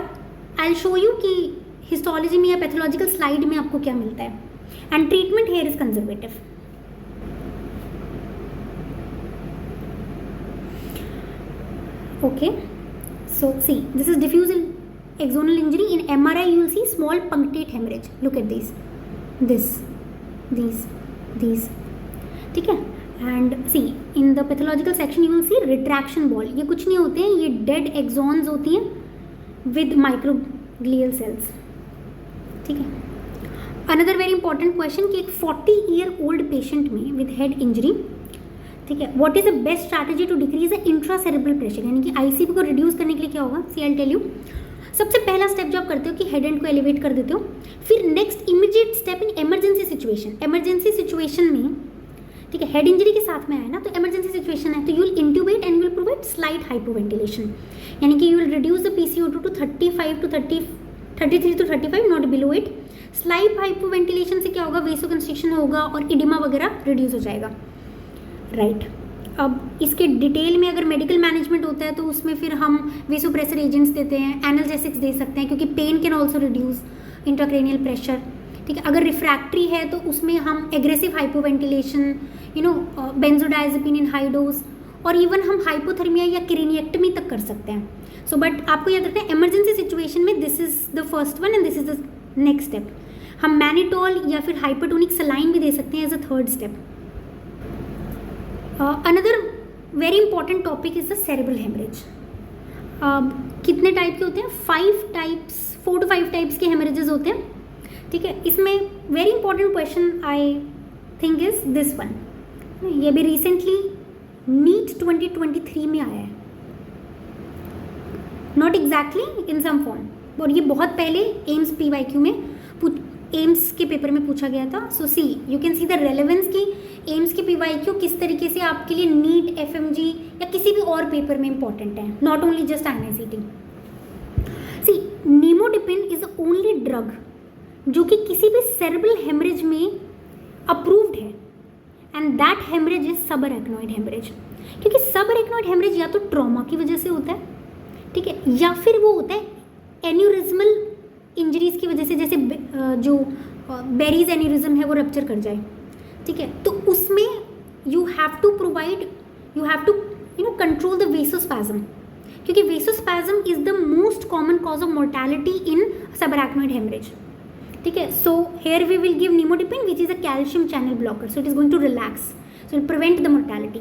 आई विल शो यू कि हिस्टोलॉजी में या पैथोलॉजिकल स्लाइड में आपको क्या मिलता है. And treatment here is conservative. Okay, so see, this is diffuse axonal injury. In MRI you will see small punctate hemorrhage. Look at these, ठीक है. And see, in the pathological section you will see retraction ball. ये कुछ नहीं होते हैं, ये dead exons होती हैं विद माइक्रोग्लियल सेल्स, ठीक है. अनदर वेरी इंपॉर्टेंट क्वेश्चन कि एक 40-year-old पेशेंट में विद हेड इंजरी, ठीक है, what is the best strategy to decrease the intracerebral pressure, यानी कि ICP को रिड्यूस करने के लिए क्या होगा. सी, आई विल टेल यू. सबसे पहला स्टेप जो आप करते हो कि हेड एंड को एलिवेट कर देते हो. फिर next immediate step in emergency situation. Emergency situation में, ठीक है, हेड इंजरी के साथ में आया ना, तो इमरजेंसी सिचुएशन है तो you will intubate and will provide slight hypoventilation, यानी कि you will reduce the PCO2 to 35 to 33 to 35, not below it. Slight hypoventilation से क्या होगा, वेसोकंस्ट्रिक्शन होगा और इडिमा वगैरह रिड्यूस हो जाएगा, राइट। अब इसके डिटेल में अगर मेडिकल मैनेजमेंट होता है तो उसमें फिर हम वेसोप्रेसर एजेंट्स देते हैं, एनाल्जेसिक्स दे सकते हैं क्योंकि pain can also reduce intracranial pressure, ठीक है। अगर रिफ्रैक्ट्री है तो उसमें हम aggressive hypoventilation, benzodiazepine in high dose, और इवन हम हाइपोथर्मिया या क्रेनिएक्टमी तक कर सकते हैं। सो बट आपको याद रखना है इमरजेंसी सिचुएशन में this is the first one and this is the next step. हम मैनिटोल या फिर हाइपरटोनिक सलाइन भी दे सकते हैं as a third step. Another very important topic is the cerebral haemorrhage. कितने टाइप के होते हैं, 4 to 5 टाइप्स के हेमरेजेस होते हैं, ठीक है। इसमें very important question I think is this one, ये भी रिसेंटली नीट 2023 में आया है, not exactly in some form, और ये बहुत पहले एम्स PYQ में एम्स के पेपर में पूछा गया था। So see you can see the relevance की एम्स के PYQ किस तरीके से आपके लिए नीट, FMG या किसी भी और पेपर में इंपॉर्टेंट है, not only just INICET। See nimodipine is the only drug जो कि किसी भी सेरेब्रल हेमरेज में अप्रूव्ड है, and that haemorrhage is subarachnoid haemorrhage. क्योंकि सबअरेक्नॉइड हेमरेज या तो ट्रॉमा की वजह से होता है, ठीक है, या फिर वो होता है एन्यूरिज्मल इंजरीज की वजह से, जैसे जो बेरीज एन्यूरिज्म है वो रप्चर कर जाए, ठीक है। तो उसमें you have to control the vasospasm, क्योंकि vasospasm is the most common cause of mortality in subarachnoid haemorrhage, ठीक है। So here we will give nimodipine which is a calcium channel blocker, so it is going to relax, so it prevent the mortality.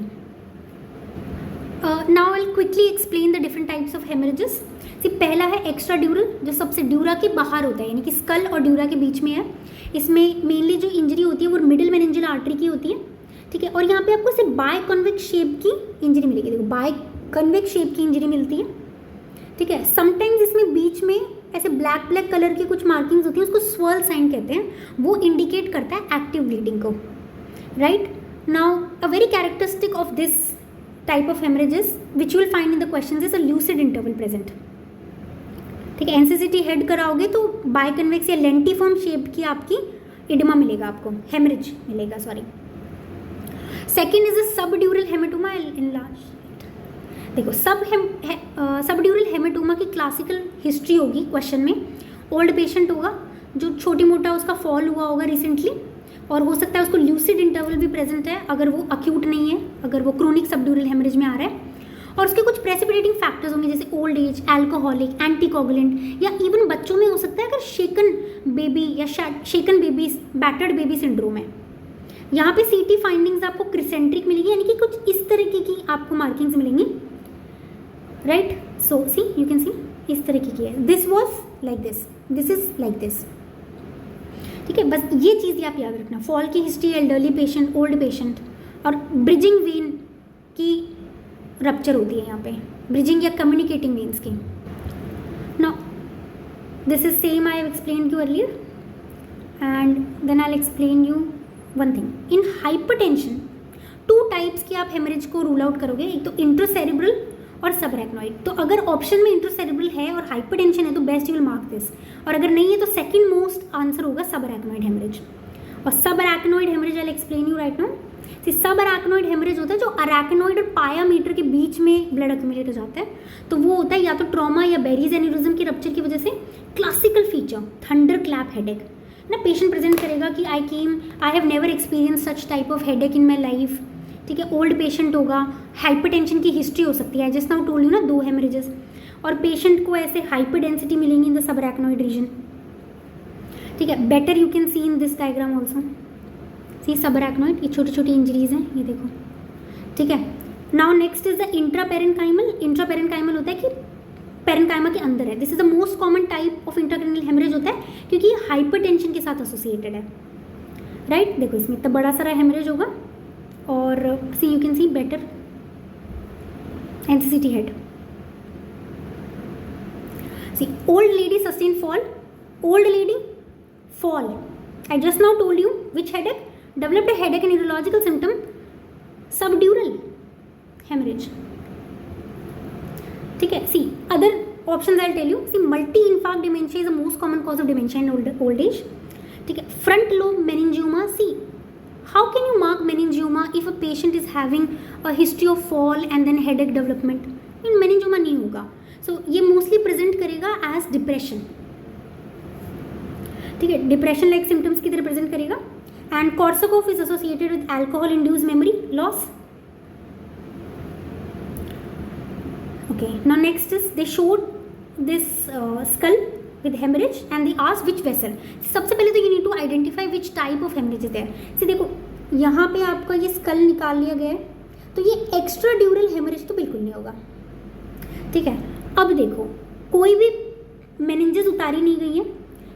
Now I will quickly explain the different types of haemorrhages. पहला है extra ड्यूरल, जो सबसे dura के बाहर होता है, यानी कि स्कल और ड्यूरा के बीच में है। इसमें मेनली जो इंजरी होती है वो मिडिल मेनिंजियल आर्टरी की होती है, ठीक है। और यहाँ पे आपको सिर्फ बाय कन्वेक्स शेप की इंजरी मिलेगी, देखो बाय कन्वेक्स शेप की इंजरी मिलती है, ठीक है। समटाइम्स इसमें बीच में ऐसे ब्लैक कलर की कुछ मार्किंग्स होती है, उसको स्वर्ल साइन कहते हैं, वो इंडिकेट करता है एक्टिव ब्लीडिंग को, right. Now a very characteristic of this type of haemorrhages which you will find in the questions is a lucid interval present, ठीक है। एनसीसीटी हेड कराओगे तो बाय कन्वेक्स या लेंटिफॉर्म शेप की आपकी इडिमा मिलेगा, आपको हेमरेज मिलेगा, sorry. Second is a subdural haematoma enlarge. देखो सबड्यूरल हेमेटोमा की क्लासिकल हिस्ट्री होगी क्वेश्चन में, ओल्ड पेशेंट होगा जो छोटी मोटा उसका फॉल हुआ होगा रिसेंटली, और हो सकता है उसको ल्यूसिड इंटरवल भी प्रेजेंट है अगर वो अक्यूट नहीं है, अगर वो क्रोनिक सबड्यूरल हेमरेज में आ रहा है, और उसके कुछ प्रेसिपिटेटिंग फैक्टर्स होंगे जैसे ओल्ड एज, एल्कोहलिक, एंटीकोगुलेंट, या इवन बच्चों में हो सकता है अगर शेकन बेबी या शेकन बेबी, बैटर्ड बेबी सिंड्रोम है। यहाँ पे CT फाइंडिंग्स आपको क्रिसेंट्रिक मिलेगी, यानी कि कुछ इस तरीके की आपको मार्किंग्स मिलेंगी, right. So see you can see इस तरीके की है, this was like this, this is like this, ठीक है। बस ये चीज़ आप याद रखना, फॉल की history, elderly patient, old patient, और ब्रिजिंग वेन की रप्चर होती है यहाँ पे, ब्रिजिंग या कम्युनिकेटिंग वेन्स की। Now this is same I have explained you earlier, and then I will explain you one thing. In hypertension 2 types की आप हेमरेज को रूल आउट करोगे, एक तो इंट्रासेरेब्रल और सबअरेक्नॉइड। तो अगर ऑप्शन में इंट्रासेरेब्रल है और हाइपरटेंशन है तो best you will mark this, और अगर नहीं है तो सेकंड मोस्ट आंसर होगा सबअरेक्नॉइड हेमरेज। और subarachnoid haemorrhage I will explain you right now. Subarachnoid haemorrhage होता है जो अरेक्नॉइड और पाया मीटर के बीच में ब्लड अक्यूमुलेट हो जाता है, तो वो होता है या तो ट्रॉमा या बेरीज एन्यूरिज्म की रप्चर की वजह से। Classical feature thunder clap headache ना, पेशेंट प्रेजेंट करेगा कि I have never experience such type of headache in my life, ठीक है। ओल्ड पेशेंट होगा, हाइपरटेंशन की हिस्ट्री हो सकती है, जस्ट नाउ टोल्ड यू ना 2 हेमरेजेस, और पेशेंट को ऐसे हाइपर डेंसिटी मिलेंगी इन द सबअरेक्नॉइड रीजन, ठीक है। Better you can see in this diagram also, see subarachnoid, ये छोटी छोटी इंजरीज हैं, ये देखो, ठीक है। Now next is the intraparenchymal. Intraparenchymal होता है कि पेरेन्काइमा के अंदर है, this is the most common type of intracranial haemorrhage होता है क्योंकि ये हाइपरटेंशन के साथ एसोसिएटेड है, राइट। देखो इसमें इतना बड़ा सारा हेमरेज होगा, और see you can see better NCCT head. See old lady sustain fall, old lady fall. I just now told you which headache developed a headache and neurological symptom, subdural hemorrhage, ठीक है। See other options I'll tell you. See multi-infarct dementia is the most common cause of dementia in old age. ठीक है. Front lobe meningioma, see how can you mark meningioma if a patient is having a history of fall and then headache development. Meningioma नहीं होगा. So ये mostly present करेगा as depression. ठीक है, depression like symptoms की तरह present करेगा. And Korsakoff is associated with alcohol induced memory loss. Okay, now next is they showed this skull with hemorrhage and they asked which vessel. सबसे पहले तो you need to identify which type of hemorrhage is there. See देखो यहाँ पे आपका ये skull निकाल लिया गया है, तो ये एक्स्ट्रा ड्यूरल हेमरेज तो बिल्कुल नहीं होगा. ठीक है, अब देखो कोई भी मेनिंजेस उतारी नहीं गई है.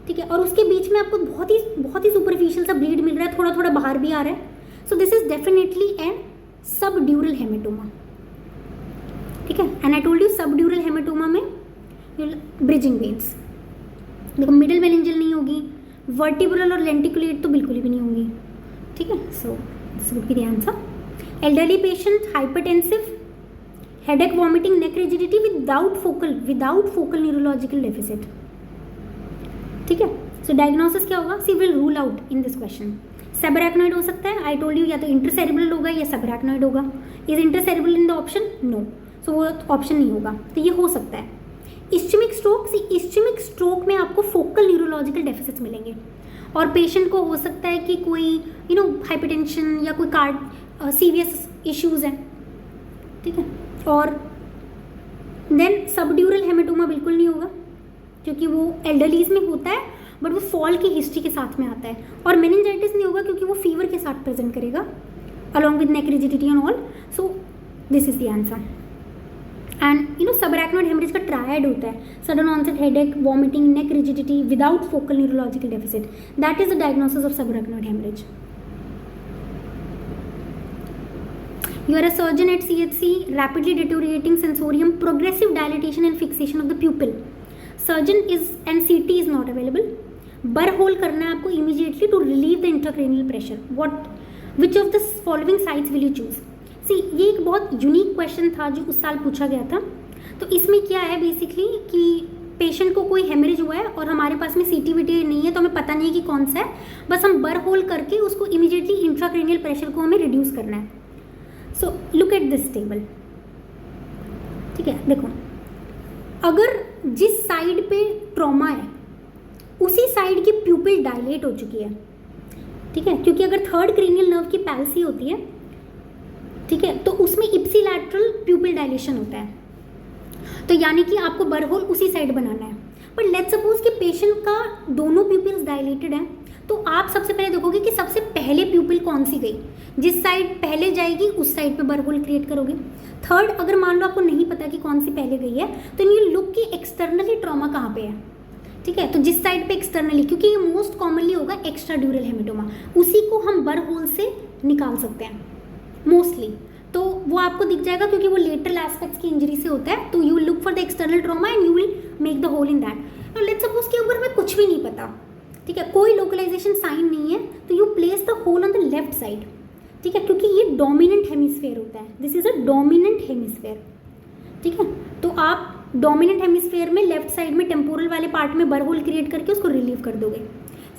ठीक है, और उसके बीच में आपको बहुत ही सुपरफिशियल सा ब्लीड मिल रहा है, थोड़ा थोड़ा बाहर भी आ रहा है. So this is definitely an सब ड्यूरल हेमेटोमा. ठीक है, एंड आई टोल्ड यू सब ड्यूरल हेमेटोमा में ब्रिजिंग वेन्स. देखो मिडिल मेनिंजल नहीं होगी, वर्टिब्रल और लेंटिकुलेट तो बिल्कुल भी नहीं होंगी. ठीक है, so this would be the answer. Elderly patient, hypertensive, headache, vomiting, neck rigidity without focal neurological deficit. ठीक है, सो डायग्नोसिस क्या होगा? See will rule out in this question. Subarachnoid हो सकता है, आई टोल्ड यू, या तो इंटरसेरेब्रल होगा या सबरैक्नॉइड होगा. Is intracerebral in the option? No. So वो ऑप्शन नहीं होगा, तो ये हो सकता है. Ischaemic stroke, see ischaemic stroke में आपको फोकल न्यूरोलॉजिकल डेफिसिट्स मिलेंगे और पेशेंट को हो सकता है कि कोई हाइपरटेंशन या कोई कार्ड सीरियस इश्यूज हैं. ठीक है, और देन सबड्यूरल हेमेटोमा बिल्कुल नहीं होगा क्योंकि वो एल्डरलीज में होता है, बट वो फॉल की हिस्ट्री के साथ में आता है. और मेनिंजाइटिस नहीं होगा क्योंकि वो फीवर के साथ प्रेजेंट करेगा along with neck rigidity and all. So this is the answer. And subarachnoid haemorrhage का ट्रायड होता है, sudden onset headache, vomiting, neck rigidity without focal neurological deficit. That is the diagnosis of subarachnoid haemorrhage. You are a surgeon at CHC, rapidly deteriorating sensorium, progressive dilatation and fixation of the pupil. Surgeon is and CT is not available. Burr hole करना है आपको immediately to relieve the intracranial pressure. Which of the following sites will you choose? See, ये एक बहुत unique question था जो उस साल पूछा गया था. तो इसमें क्या है बेसिकली कि पेशेंट को कोई हेमरेज हुआ है और हमारे पास में CT-VT नहीं है, तो हमें पता नहीं है कि कौन सा है. बस हम बर्र होल करके उसको इमीडिएटली इंट्राक्रेनियल प्रेशर को हमें रिड्यूस करना है. So look at this table. ठीक है, देखो अगर जिस साइड पे ट्रॉमा है उसी साइड की प्यूपिल डायलेट हो चुकी है. ठीक है, क्योंकि अगर थर्ड क्रेनियल नर्व की पैल्सी होती है, ठीक है, तो उसमें इप्सिलैटरल प्यूपिल डायलेशन होता है. तो यानी कि आपको बर्र होल उसी साइड बनाना है. बट लेट्स सपोज कि पेशेंट का दोनों प्यूपिल्स डायलेटेड हैं, तो आप सबसे पहले देखोगे कि सबसे पहले प्यूपिल कौन सी गई. जिस साइड पहले जाएगी उस साइड पे बर्र होल क्रिएट करोगे. थर्ड, अगर मान लो आपको नहीं पता कि कौन सी पहले गई है, तो यू लुक कि एक्सटर्नली ट्रॉमा कहाँ पे है. ठीक है, तो जिस साइड पे एक्सटर्नली, क्योंकि ये मोस्ट कॉमनली होगा एक्स्ट्रा ड्यूरल हेमेटोमा, उसी को हम बर्र होल से निकाल सकते हैं मोस्टली. तो वो आपको दिख जाएगा क्योंकि वो लेटरल एस्पेक्ट्स की इंजरी से होता है. तो you will look for the external trauma and you will make the hole in that. Now let's suppose के ऊपर हमें कुछ भी नहीं पता. ठीक है, कोई लोकलाइजेशन साइन नहीं है, तो you place the hole on the left side. ठीक है, क्योंकि ये डोमिनेंट हेमिस्फेयर होता है. This is a dominant hemisphere. ठीक है, तो आप डोमिनेंट हेमिस्फेयर में लेफ्ट साइड में टेम्पोरल वाले पार्ट में बर्र होल क्रिएट करके उसको रिलीव कर दोगे.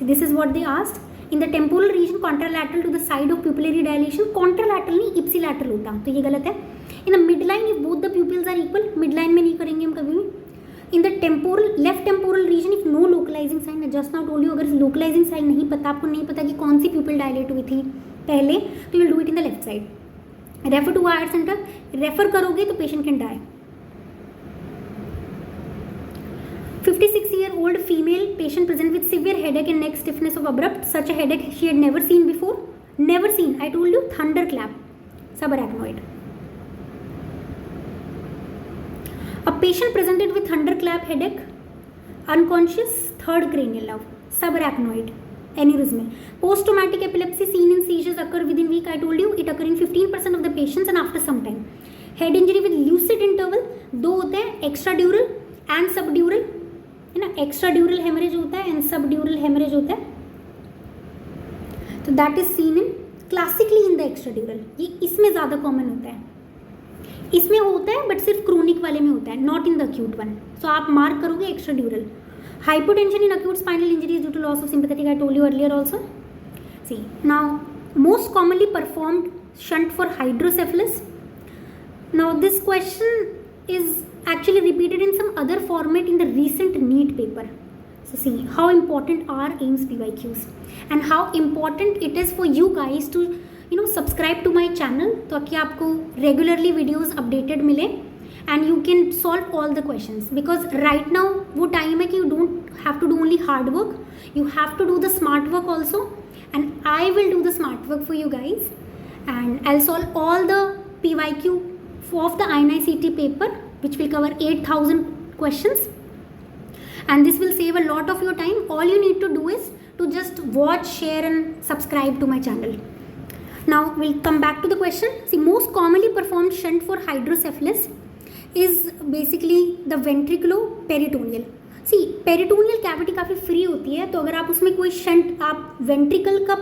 This is what they asked. In the temporal region contralateral to the side of pupillary dilation. Contralateral नहीं, इप्सिलैटरल होता, तो ये गलत है. In the mid line if both the pupils are equal, mid line में नहीं करेंगे हम कभी भी. In the temporal left temporal region if no localising sign, just now told you, अगर लोकलाइजिंग साइन नहीं पता, आपको नहीं पता कि कौन सी प्यूपिल डायलेट हुई थी पहले, तो you will do it in the left side. Refer to higher centre, refer करोगे तो patient can die. 56-year-old female patient present with severe headache and neck stiffness of abrupt. Such a headache she had never seen before. Never seen. I told you, thunderclap. Subarachnoid. A patient presented with thunderclap headache, unconscious, third cranial nerve, subarachnoid, aneurysm. Post-traumatic epilepsy seen in seizures occur within week. I told you, it occur in 15% of the patients and after some time. Head injury with lucid interval. दो होते हैं, extradural and subdural, है ना. एक्स्ट्राड्यूरल haemorrhage होता है and subdural haemorrhage होता है. तो that is seen in classically in the extradural. ये इसमें ज़्यादा कॉमन होता है. इसमें होता है बट सिर्फ क्रोनिक वाले में होता है, not in the acute one. So आप मार्क करोगे एक्स्ट्राड्यूरल. Hypotension in acute spinal injury is due to loss of sympathetic. I told you earlier also. See, now most commonly performed shunt for hydrocephalus. Now this question is actually repeated in some other format in the recent NEET paper. So see how important are AIIMS PYQs and how important it is for you guys to subscribe to my channel ताकि आपको regularly videos updated मिले and you can solve all the questions, because right now वो time है कि you don't have to do only hard work, you have to do the smart work also, and I will do the smart work for you guys and I'll solve all the PYQ of the INI-CT paper which will cover 8,000 questions, and this will save a lot of your time. All you need to do is to just watch, share and subscribe to my channel. Now we'll come back to the question. See, most commonly performed shunt for hydrocephalus is basically the ventriculoperitoneal. See, peritoneal cavity काफ़ी free होती है, तो अगर आप उसमें कोई shunt, आप ventricle का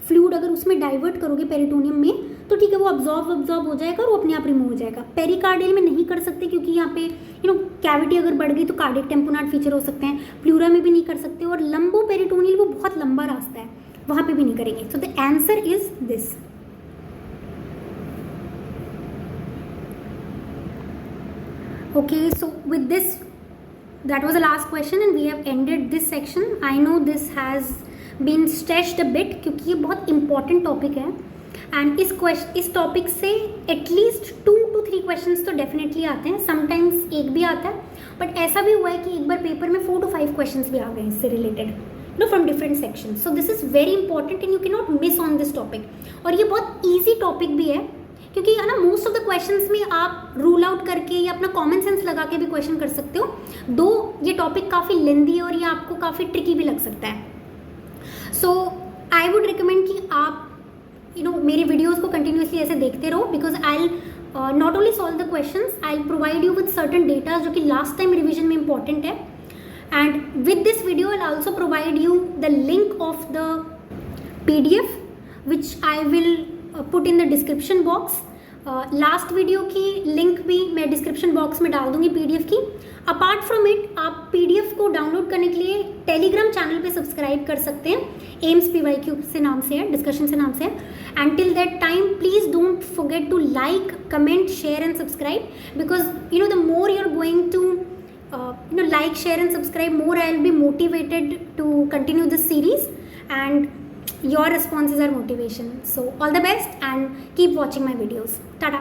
फ्लूइड अगर उसमें डाइवर्ट करोगे पेरिटोनियम में, तो ठीक है वो अब्जॉर्ब हो जाएगा और वो अपने आप रिमूव हो जाएगा. पेरिकार्डियल में नहीं कर सकते क्योंकि यहाँ पे कैविटी अगर बढ़ गई तो कार्डियक टेम्पोनाट फीचर हो सकते हैं. प्लूरा में भी नहीं कर सकते, और लंबो पेरिटोनियल वो बहुत लंबा रास्ता है, वहाँ पे भी नहीं करेंगे. So the answer is this. Okay, so with this, that was the last question and we have ended this section. I know this has been stretched a bit क्योंकि ये बहुत important topic है, and इस topic से at least 2 to 3 questions तो definitely आते हैं, sometimes एक भी आता है, but ऐसा भी हुआ है कि एक बार पेपर में 4 to 5 questions भी आ गए इससे related, from different sections. So this is very important and you cannot miss on this topic. और ये बहुत easy topic भी है क्योंकि है ना, मोस्ट ऑफ द क्वेश्चंस में आप रूल आउट करके या अपना कॉमन सेंस लगा के भी क्वेश्चन कर सकते हो, दो ये टॉपिक काफ़ी लेंदी है और ये आपको काफ़ी ट्रिकी भी लग सकता है. सो आई वुड रिकमेंड कि आप मेरे वीडियोस को कंटिन्यूसली ऐसे देखते रहो, because I not only solve the questions, I provide you with certain data जो कि लास्ट टाइम रिविजन में इंपॉर्टेंट है, and with this video I also provide you the link of the PDF which I will put in the description box. Last video की link भी मैं description box में डाल दूंगी PDF की. Apart from it आप PDF को download करने के लिए टेलीग्राम चैनल पे सब्सक्राइब कर सकते हैं, AIIMS PYQ से नाम से है, डिस्कशन से नाम से है. And till that time please don't forget to like, comment, share and subscribe, because the more you are going to like, share and subscribe, more I will be motivated to continue this series, and your responses are motivation. So all the best and keep watching my videos. Tada.